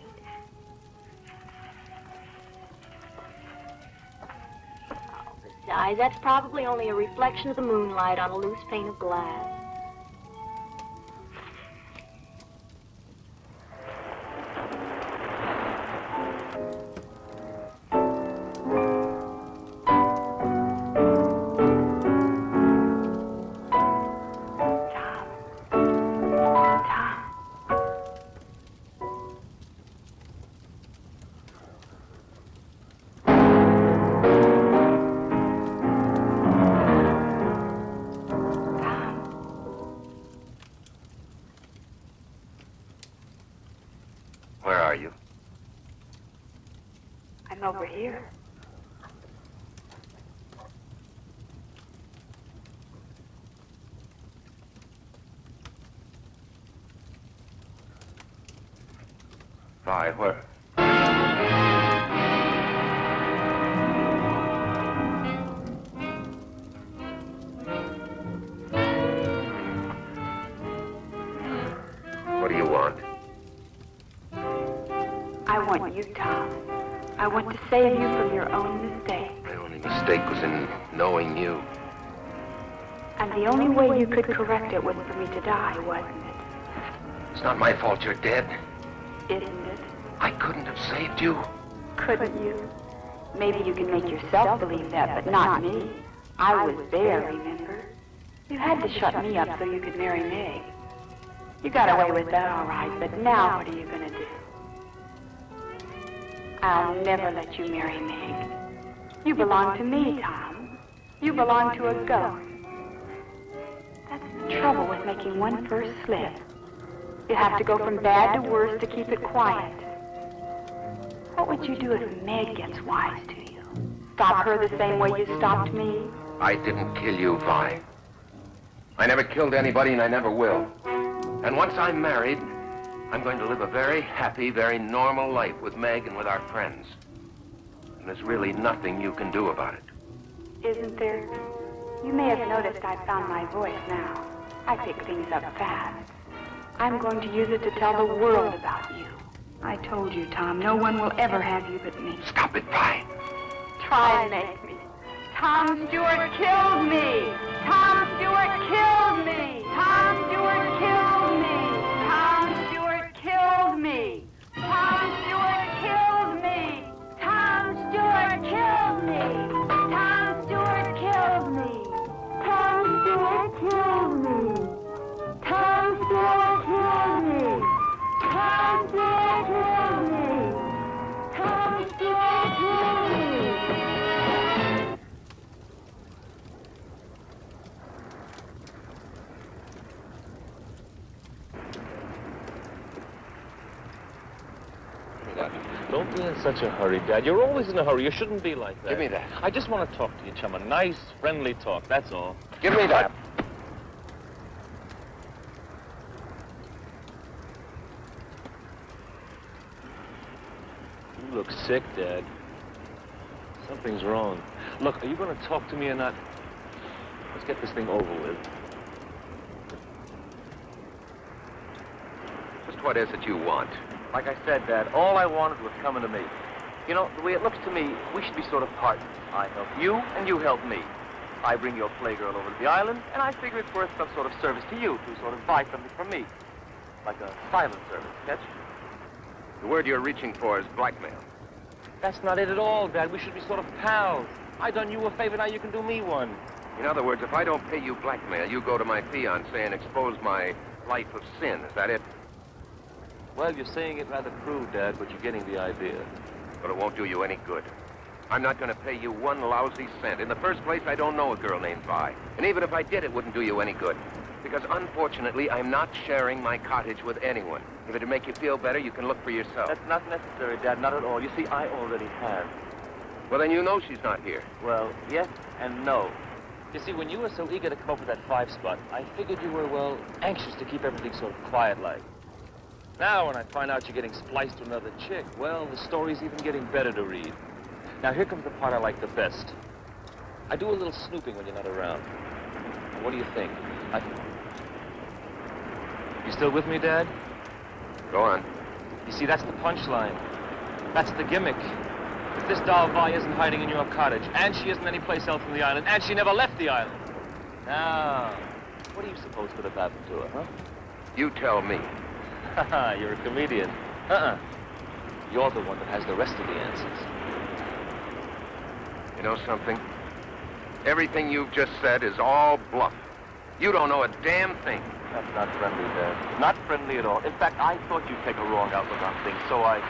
Oh, besides, that's probably only a reflection of the moonlight on a loose pane of glass. Where are you? I'm over here. Vi, where? What do you want? I want you, Tom. I want to save you from your own mistake. My only mistake was in knowing you. And the only way you could correct it was for me to die, wasn't it? It's not my fault you're dead. Isn't it? I couldn't have saved you. Couldn't you? Maybe you can make yourself believe that, but not me. I was there, remember? You had to shut me up so you could marry Meg. You got away with that all right, but now what are you going to do? I'll never let you marry Meg. You belong to me, Tom. You belong to a ghost. That's the trouble with making one first slip. You have to go from bad to worse to keep it quiet. What would you do if Meg gets wise to you? Stop her the same way you stopped me? I didn't kill you, Vi. I never killed anybody, and I never will. And once I'm married, I'm going to live a very happy, very normal life with Meg and with our friends. And there's really nothing you can do about it. Isn't there? You may have noticed I found my voice now. I pick things up fast. I'm going to use it to tell the world about you. I told you, Tom, no one will ever have you but me. Stop it, Vi. Try and make me. Tom Stewart killed me! Tom Stewart killed me! Tom Stewart killed me! Tom Stewart killed me! Tom Stewart killed me! Tom Stewart killed me! Tom Stewart killed me! Tom Stewart killed me! Tom Stewart killed me! Tom Stewart killed me! Tom Stewart killed me! Don't be in such a hurry, Dad. You're always in a hurry. You shouldn't be like that. Give me that. I just want to talk to you, chum. A nice, friendly talk, that's all. Give me that. You look sick, Dad. Something's wrong. Look, are you going to talk to me or not? Let's get this thing over with. Just what is it you want? Like I said, Dad, all I wanted was coming to me. You know, the way it looks to me, we should be sort of partners. I help you, and you help me. I bring your playgirl over to the island, and I figure it's worth some sort of service to you to sort of buy something from me. Like a silent service, catch? The word you're reaching for is blackmail. That's not it at all, Dad. We should be sort of pals. I done you a favor, now you can do me one. In other words, if I don't pay you blackmail, you go to my fiancé and expose my life of sin. Is that it? Well, you're saying it rather crude, Dad, but you're getting the idea. But it won't do you any good. I'm not going to pay you one lousy cent. In the first place, I don't know a girl named Vi. And even if I did, it wouldn't do you any good. Because unfortunately, I'm not sharing my cottage with anyone. If it'd make you feel better, you can look for yourself. That's not necessary, Dad, not at all. You see, I already have. Well, then you know she's not here. Well, yes and no. You see, when you were so eager to come up with that 5 spot, I figured you were, well, anxious to keep everything sort of quiet-like. Now, when I find out you're getting spliced to another chick, well, the story's even getting better to read. Now, here comes the part I like the best. I do a little snooping when you're not around. What do you think? You still with me, Dad? Go on. You see, that's the punchline. That's the gimmick. If this doll Vi isn't hiding in your cottage, and she isn't anyplace else on the island, and she never left the island. Now, what do you suppose could have happened to her, huh? You tell me. Haha, you're a comedian. You're the one that has the rest of the answers. You know something? Everything you've just said is all bluff. You don't know a damn thing. That's not friendly, Dad. Not friendly at all. In fact, I thought you'd take a wrong outlook on things, so I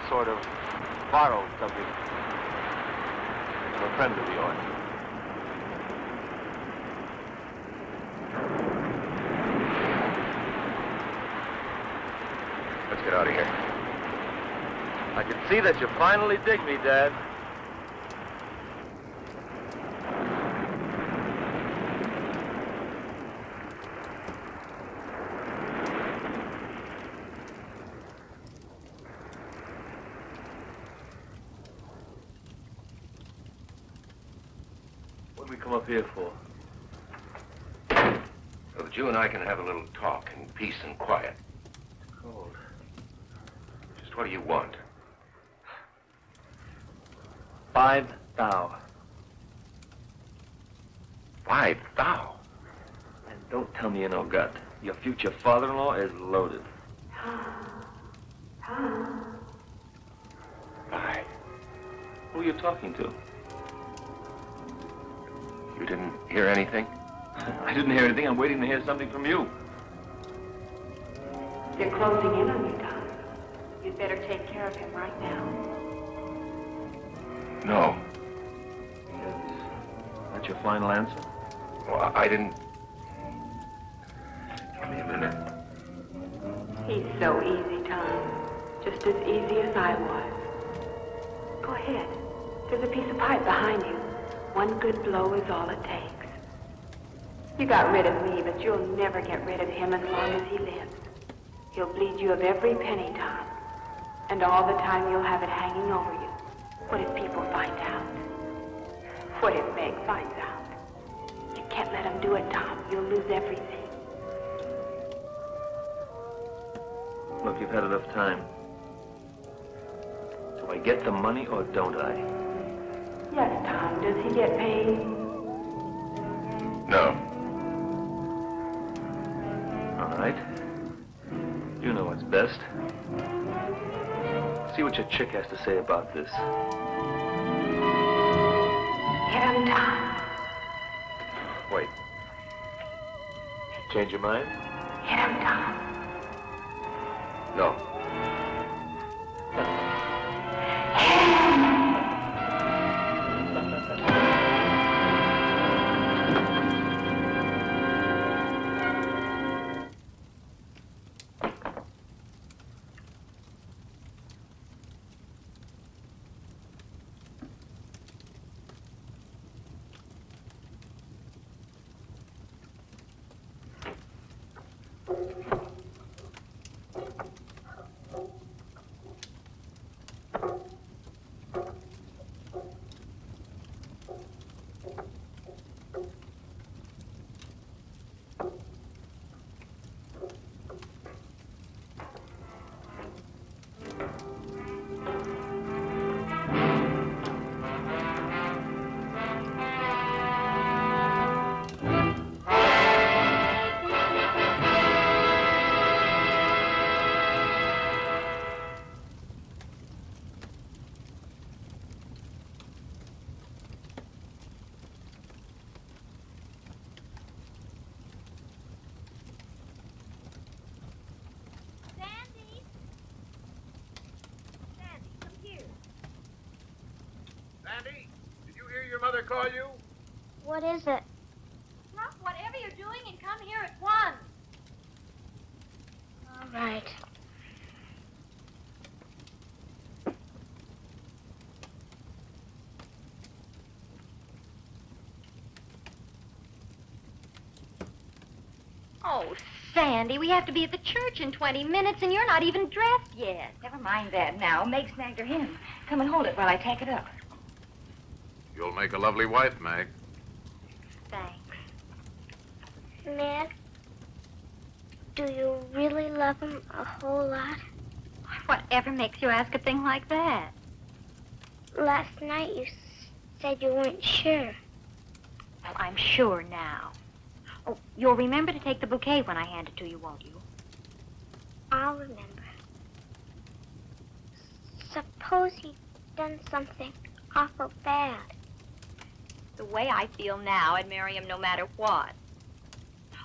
sort of borrowed something from a friend of yours. Let's get out of here. I can see that you finally dig me, Dad. What did we come up here for? So that you and I can have a little talk in peace and quiet. It's cold. Just what do you want? 5 thou. 5 thou? And don't tell me you no gut. Your future father-in-law is loaded. Vi. Who are you talking to? You didn't hear anything? I didn't hear anything. I'm waiting to hear something from you. They're closing in on you, Tom. You'd better take care of him right now. No. That's your final answer? Well, I didn't... Give me a minute. He's so easy, Tom. Just as easy as I was. Go ahead. There's a piece of pipe behind you. One good blow is all it takes. You got rid of me, but you'll never get rid of him as long as he lives. He'll bleed you of every penny, Tom. And all the time you'll have it hanging over you. What if people find out? What if Meg finds out? You can't let him do it, Tom. You'll lose everything. Look, you've had enough time. Do I get the money or don't I? Yes, Tom. Does he get paid? No. All right. You know what's best. See what your chick has to say about this. Hit him, Tom. Wait. Change your mind? Hit him, Tom. No. call you? What is it? Drop whatever you're doing and come here at once. All right. Oh, Sandy, we have to be at the church in 20 minutes, and you're not even dressed yet. Never mind that now. Meg snagged her hymn. Come and hold it while I tack it up. You'll make a lovely wife, Meg. Thanks. Meg, do you really love him a whole lot? Whatever makes you ask a thing like that? Last night you said you weren't sure. Well, I'm sure now. Oh, you'll remember to take the bouquet when I hand it to you, won't you? I'll remember. Suppose he'd done something awful bad. The way I feel now, I'd marry him no matter what.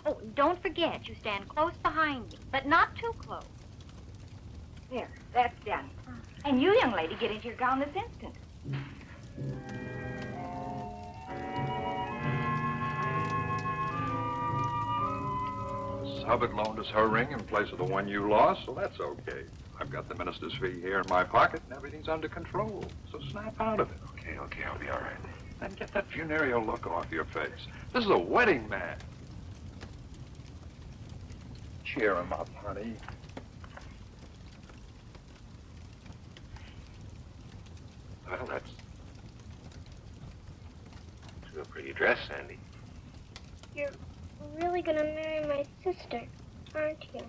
Oh, don't forget, you stand close behind me, but not too close. There, that's done. And you, young lady, get into your gown this instant. Hubbard loaned us her ring in place of the one you lost, so that's okay. I've got the minister's fee here in my pocket, and everything's under control. So snap out of it. Okay, I'll be all right. And get that funereal look off your face. This is a wedding man. Cheer him up, honey. Well, that's a pretty dress, Sandy. You're really gonna marry my sister, aren't you?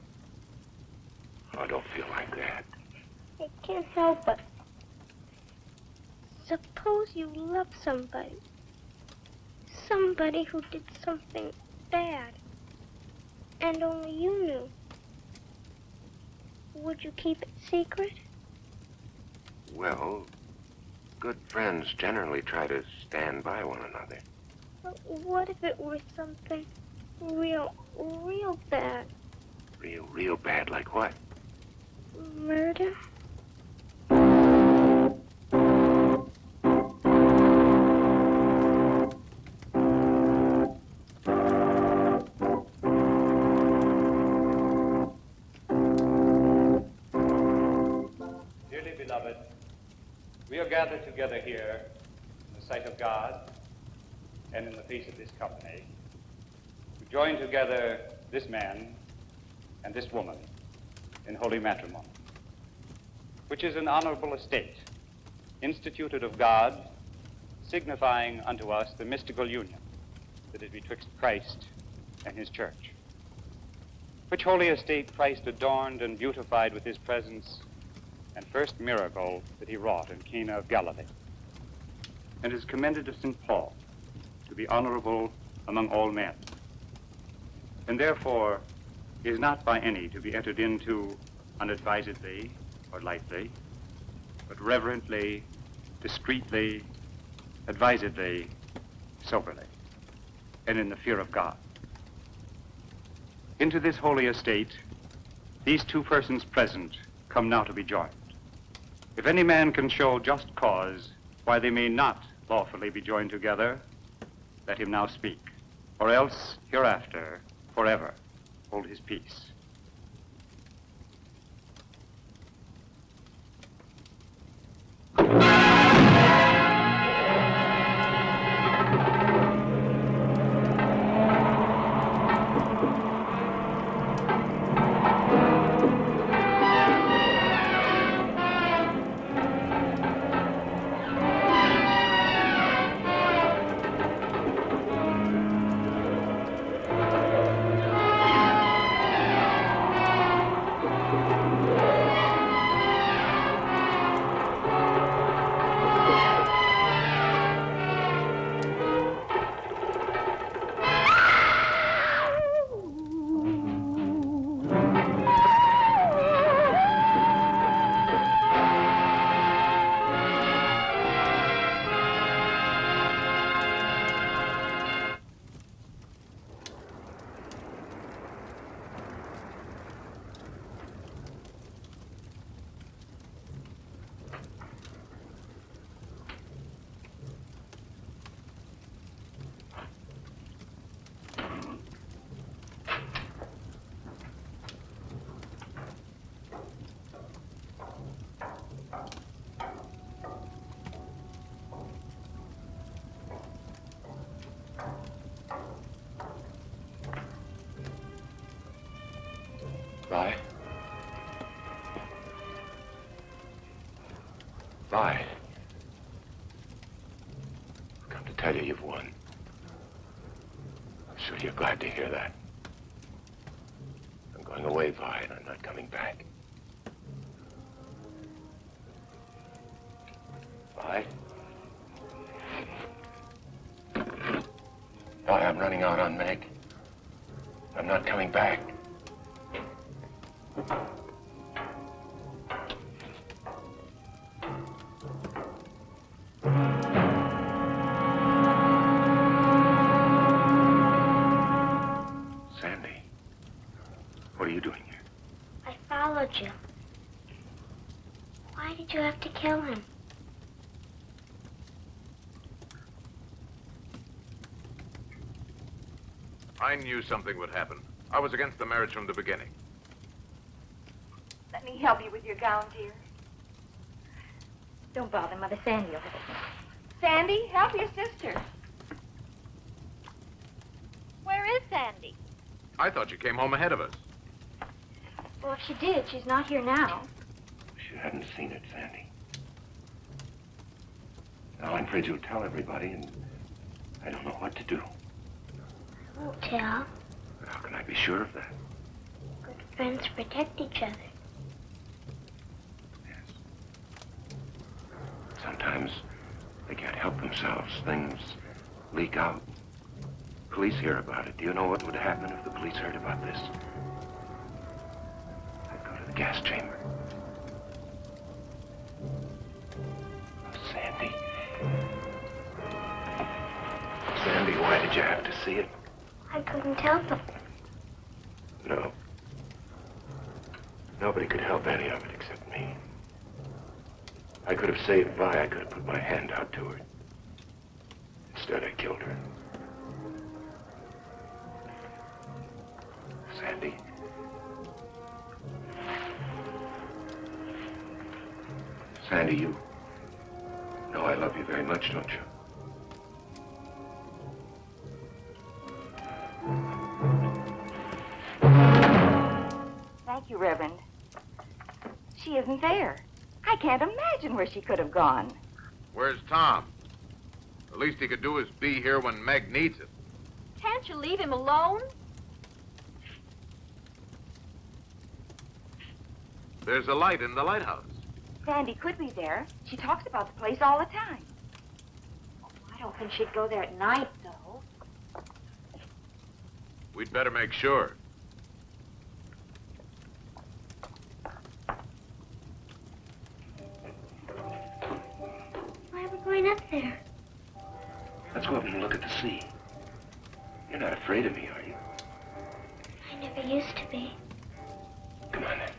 Oh, don't feel like that. I can't help it. Suppose you love somebody. Somebody who did something bad. And only you knew. Would you keep it secret? Well, good friends generally try to stand by one another. But what if it were something real bad? Real bad, like what? Murder? Dearly beloved, we are gathered together here in the sight of God and in the face of this company to join together this man and this woman in holy matrimony, which is an honorable estate, instituted of God, signifying unto us the mystical union that is betwixt Christ and his church, which holy estate Christ adorned and beautified with his presence and first miracle that he wrought in Cana of Galilee, and is commended to St. Paul to be honorable among all men, and therefore is not by any to be entered into unadvisedly or lightly, but reverently, discreetly, advisedly, soberly, and in the fear of God. Into this holy estate, these two persons present come now to be joined. If any man can show just cause why they may not lawfully be joined together, let him now speak, or else hereafter, forever, hold his peace. Vi? Vi? I've come to tell you you've won. I'm sure you're glad to hear that. I'm going away, Vi, and I'm not coming back. Vi? Vi, I'm running out on Meg. I'm not coming back. Sandy, what are you doing here? I followed you. Why did you have to kill him? I knew something would happen. I was against the marriage from the beginning. Let me help you with your gown, dear. Don't bother, Mother. Sandy will help you. Sandy, help your sister. Where is Sandy? I thought you came home ahead of us. Well, if she did, she's not here now. You hadn't seen it, Sandy. Now I'm afraid you'll tell everybody, and I don't know what to do. I won't tell. How can I be sure of that? Good friends protect each other. Sometimes they can't help themselves. Things leak out. Police hear about it. Do you know what would happen if the police heard about this? I'd go to the gas chamber. Oh, Sandy. Sandy, why did you have to see it? I couldn't help it. No. Nobody could help any of it except me. I could have saved Vi. I could have put my hand out to her. Instead, I killed her. Sandy. Sandy, you know I love you very much, don't you? Thank you, Reverend. She isn't there. I can't imagine where she could have gone. Where's Tom? The least he could do is be here when Meg needs it. Can't you leave him alone? There's a light in the lighthouse. Sandy could be there. She talks about the place all the time. I don't think she'd go there at night, though. We'd better make sure. Why are we going up there? Let's go up and look at the sea. You're not afraid of me, are you? I never used to be. Come on, then.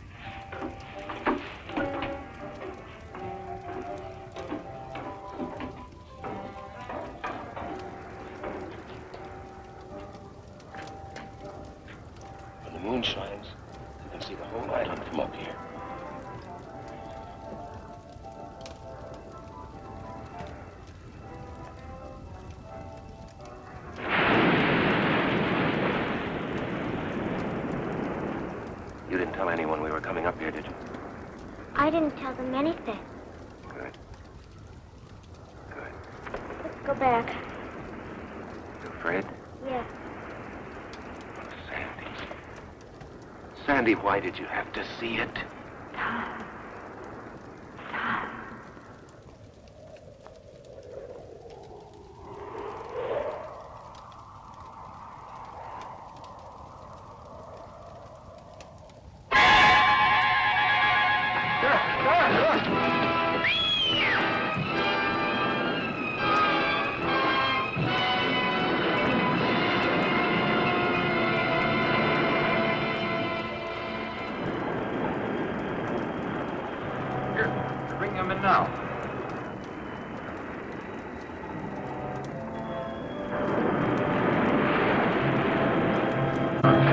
When the moon shines, you can see the whole island from up here. You didn't tell anyone we were coming up here, did you? I didn't tell them anything. Good. Let's go back. You afraid? Yes. Sandy. Sandy, why did you have to see it? Bring him in now.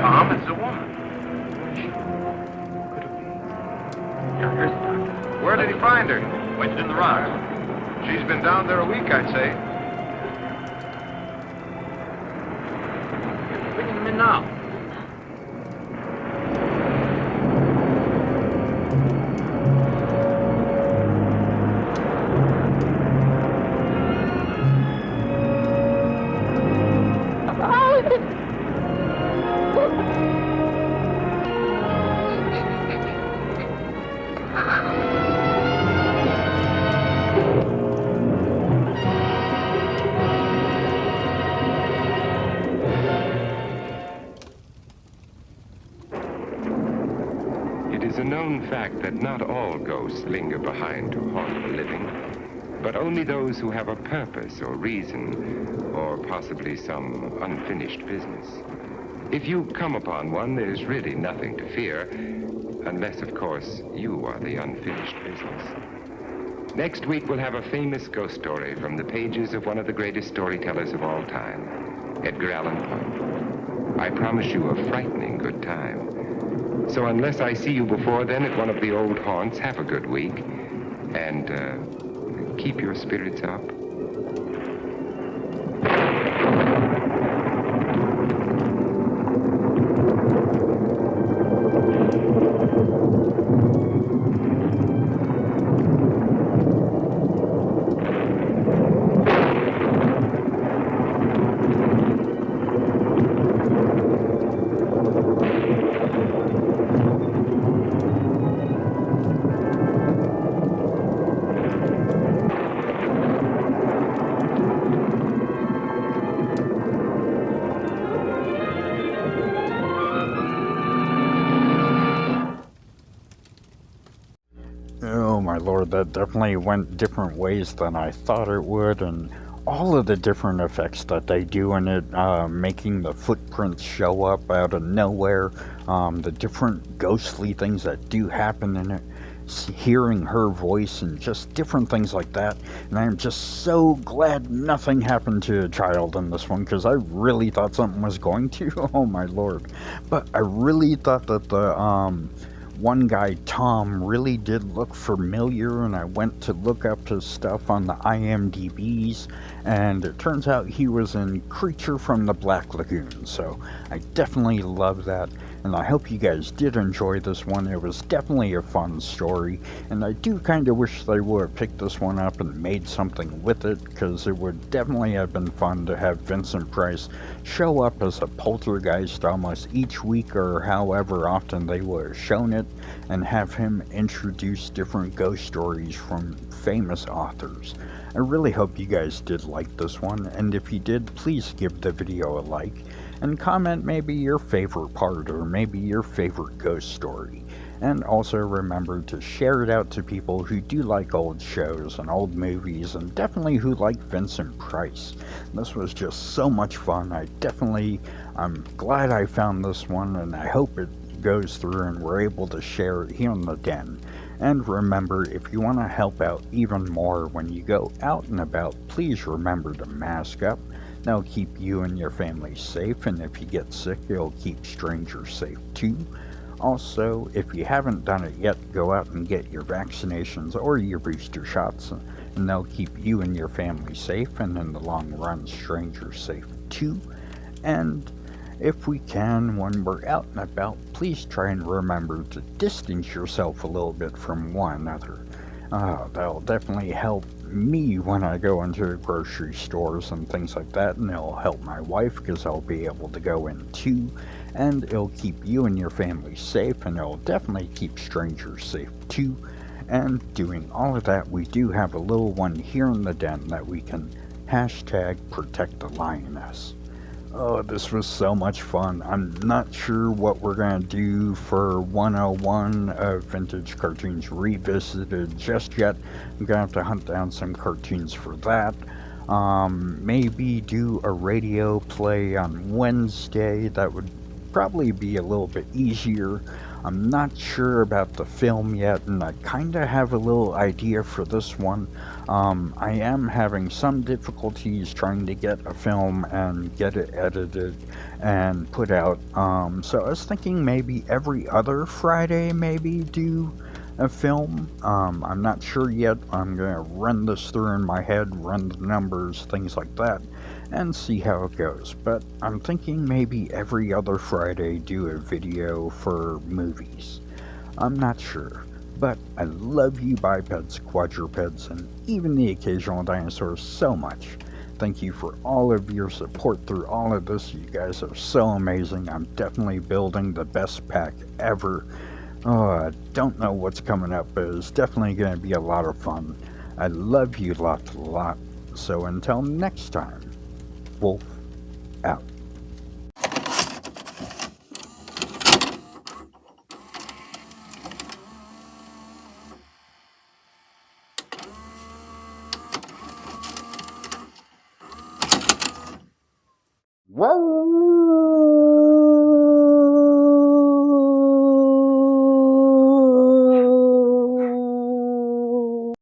Tom, it's a woman. Here's the doctor. Where did he find her? Wedged in the rocks. She's been down there a week, I'd say. Bring him in now. known fact that not all ghosts linger behind to haunt the living, but only those who have a purpose or reason, or possibly some unfinished business. If you come upon one, there's really nothing to fear, unless, of course, you are the unfinished business. Next week, we'll have a famous ghost story from the pages of one of the greatest storytellers of all time, Edgar Allan Poe. I promise you a frightening good time. So unless I see you before then at one of the old haunts, have a good week, and keep your spirits up. Oh my lord, that definitely went different ways than I thought it would, and all of the different effects that they do in it, making the footprints show up out of nowhere, the different ghostly things that do happen in it, hearing her voice and just different things like that. And I'm just so glad nothing happened to a child in this one, because I really thought something was going to. Oh my lord. But I really thought that the one guy, Tom, really did look familiar, and I went to look up his stuff on the IMDb's, and it turns out he was in Creature from the Black Lagoon, so I definitely love that, and I hope you guys did enjoy this one. It was definitely a fun story, and I do kind of wish they would have picked this one up and made something with it, because it would definitely have been fun to have Vincent Price show up as a poltergeist almost each week, or however often they would have shown it, and have him introduce different ghost stories from famous authors. I really hope you guys did like this one, and if you did, please give the video a like, and comment maybe your favorite part, or maybe your favorite ghost story. And also remember to share it out to people who do like old shows and old movies, and definitely who like Vincent Price. This was just so much fun. I'm glad I found this one, and I hope it goes through and we're able to share it here in the den. And remember, if you want to help out even more when you go out and about, please remember to mask up. That'll keep you and your family safe, and if you get sick, it'll keep strangers safe too. Also, if you haven't done it yet, go out and get your vaccinations or your booster shots, and they'll keep you and your family safe, and in the long run, strangers safe too. And if we can, when we're out and about, please try and remember to distance yourself a little bit from one another. That'll definitely help me when I go into grocery stores and things like that, and it'll help my wife because I'll be able to go in too, and it'll keep you and your family safe, and it'll definitely keep strangers safe too. And doing all of that, we do have a little one here in the den that we can hashtag protect the lioness. Oh, this was so much fun. I'm not sure what we're going to do for 101 of Vintage Cartoons Revisited just yet. I'm going to have to hunt down some cartoons for that. Maybe do a radio play on Wednesday. That would probably be a little bit easier. I'm not sure about the film yet, and I kind of have a little idea for this one. I am having some difficulties trying to get a film and get it edited and put out. So I was thinking maybe every other Friday maybe do a film. I'm not sure yet. I'm going to run this through in my head, run the numbers, things like that, and see how it goes. But I'm thinking maybe every other Friday do a video for movies. I'm not sure. But I love you bipeds, quadrupeds, and even the occasional dinosaurs so much. Thank you for all of your support through all of this. You guys are so amazing. I'm definitely building the best pack ever. Oh, I don't know what's coming up, but it's definitely going to be a lot of fun. I love you lots a lot. So until next time, Wolf out. Whoa!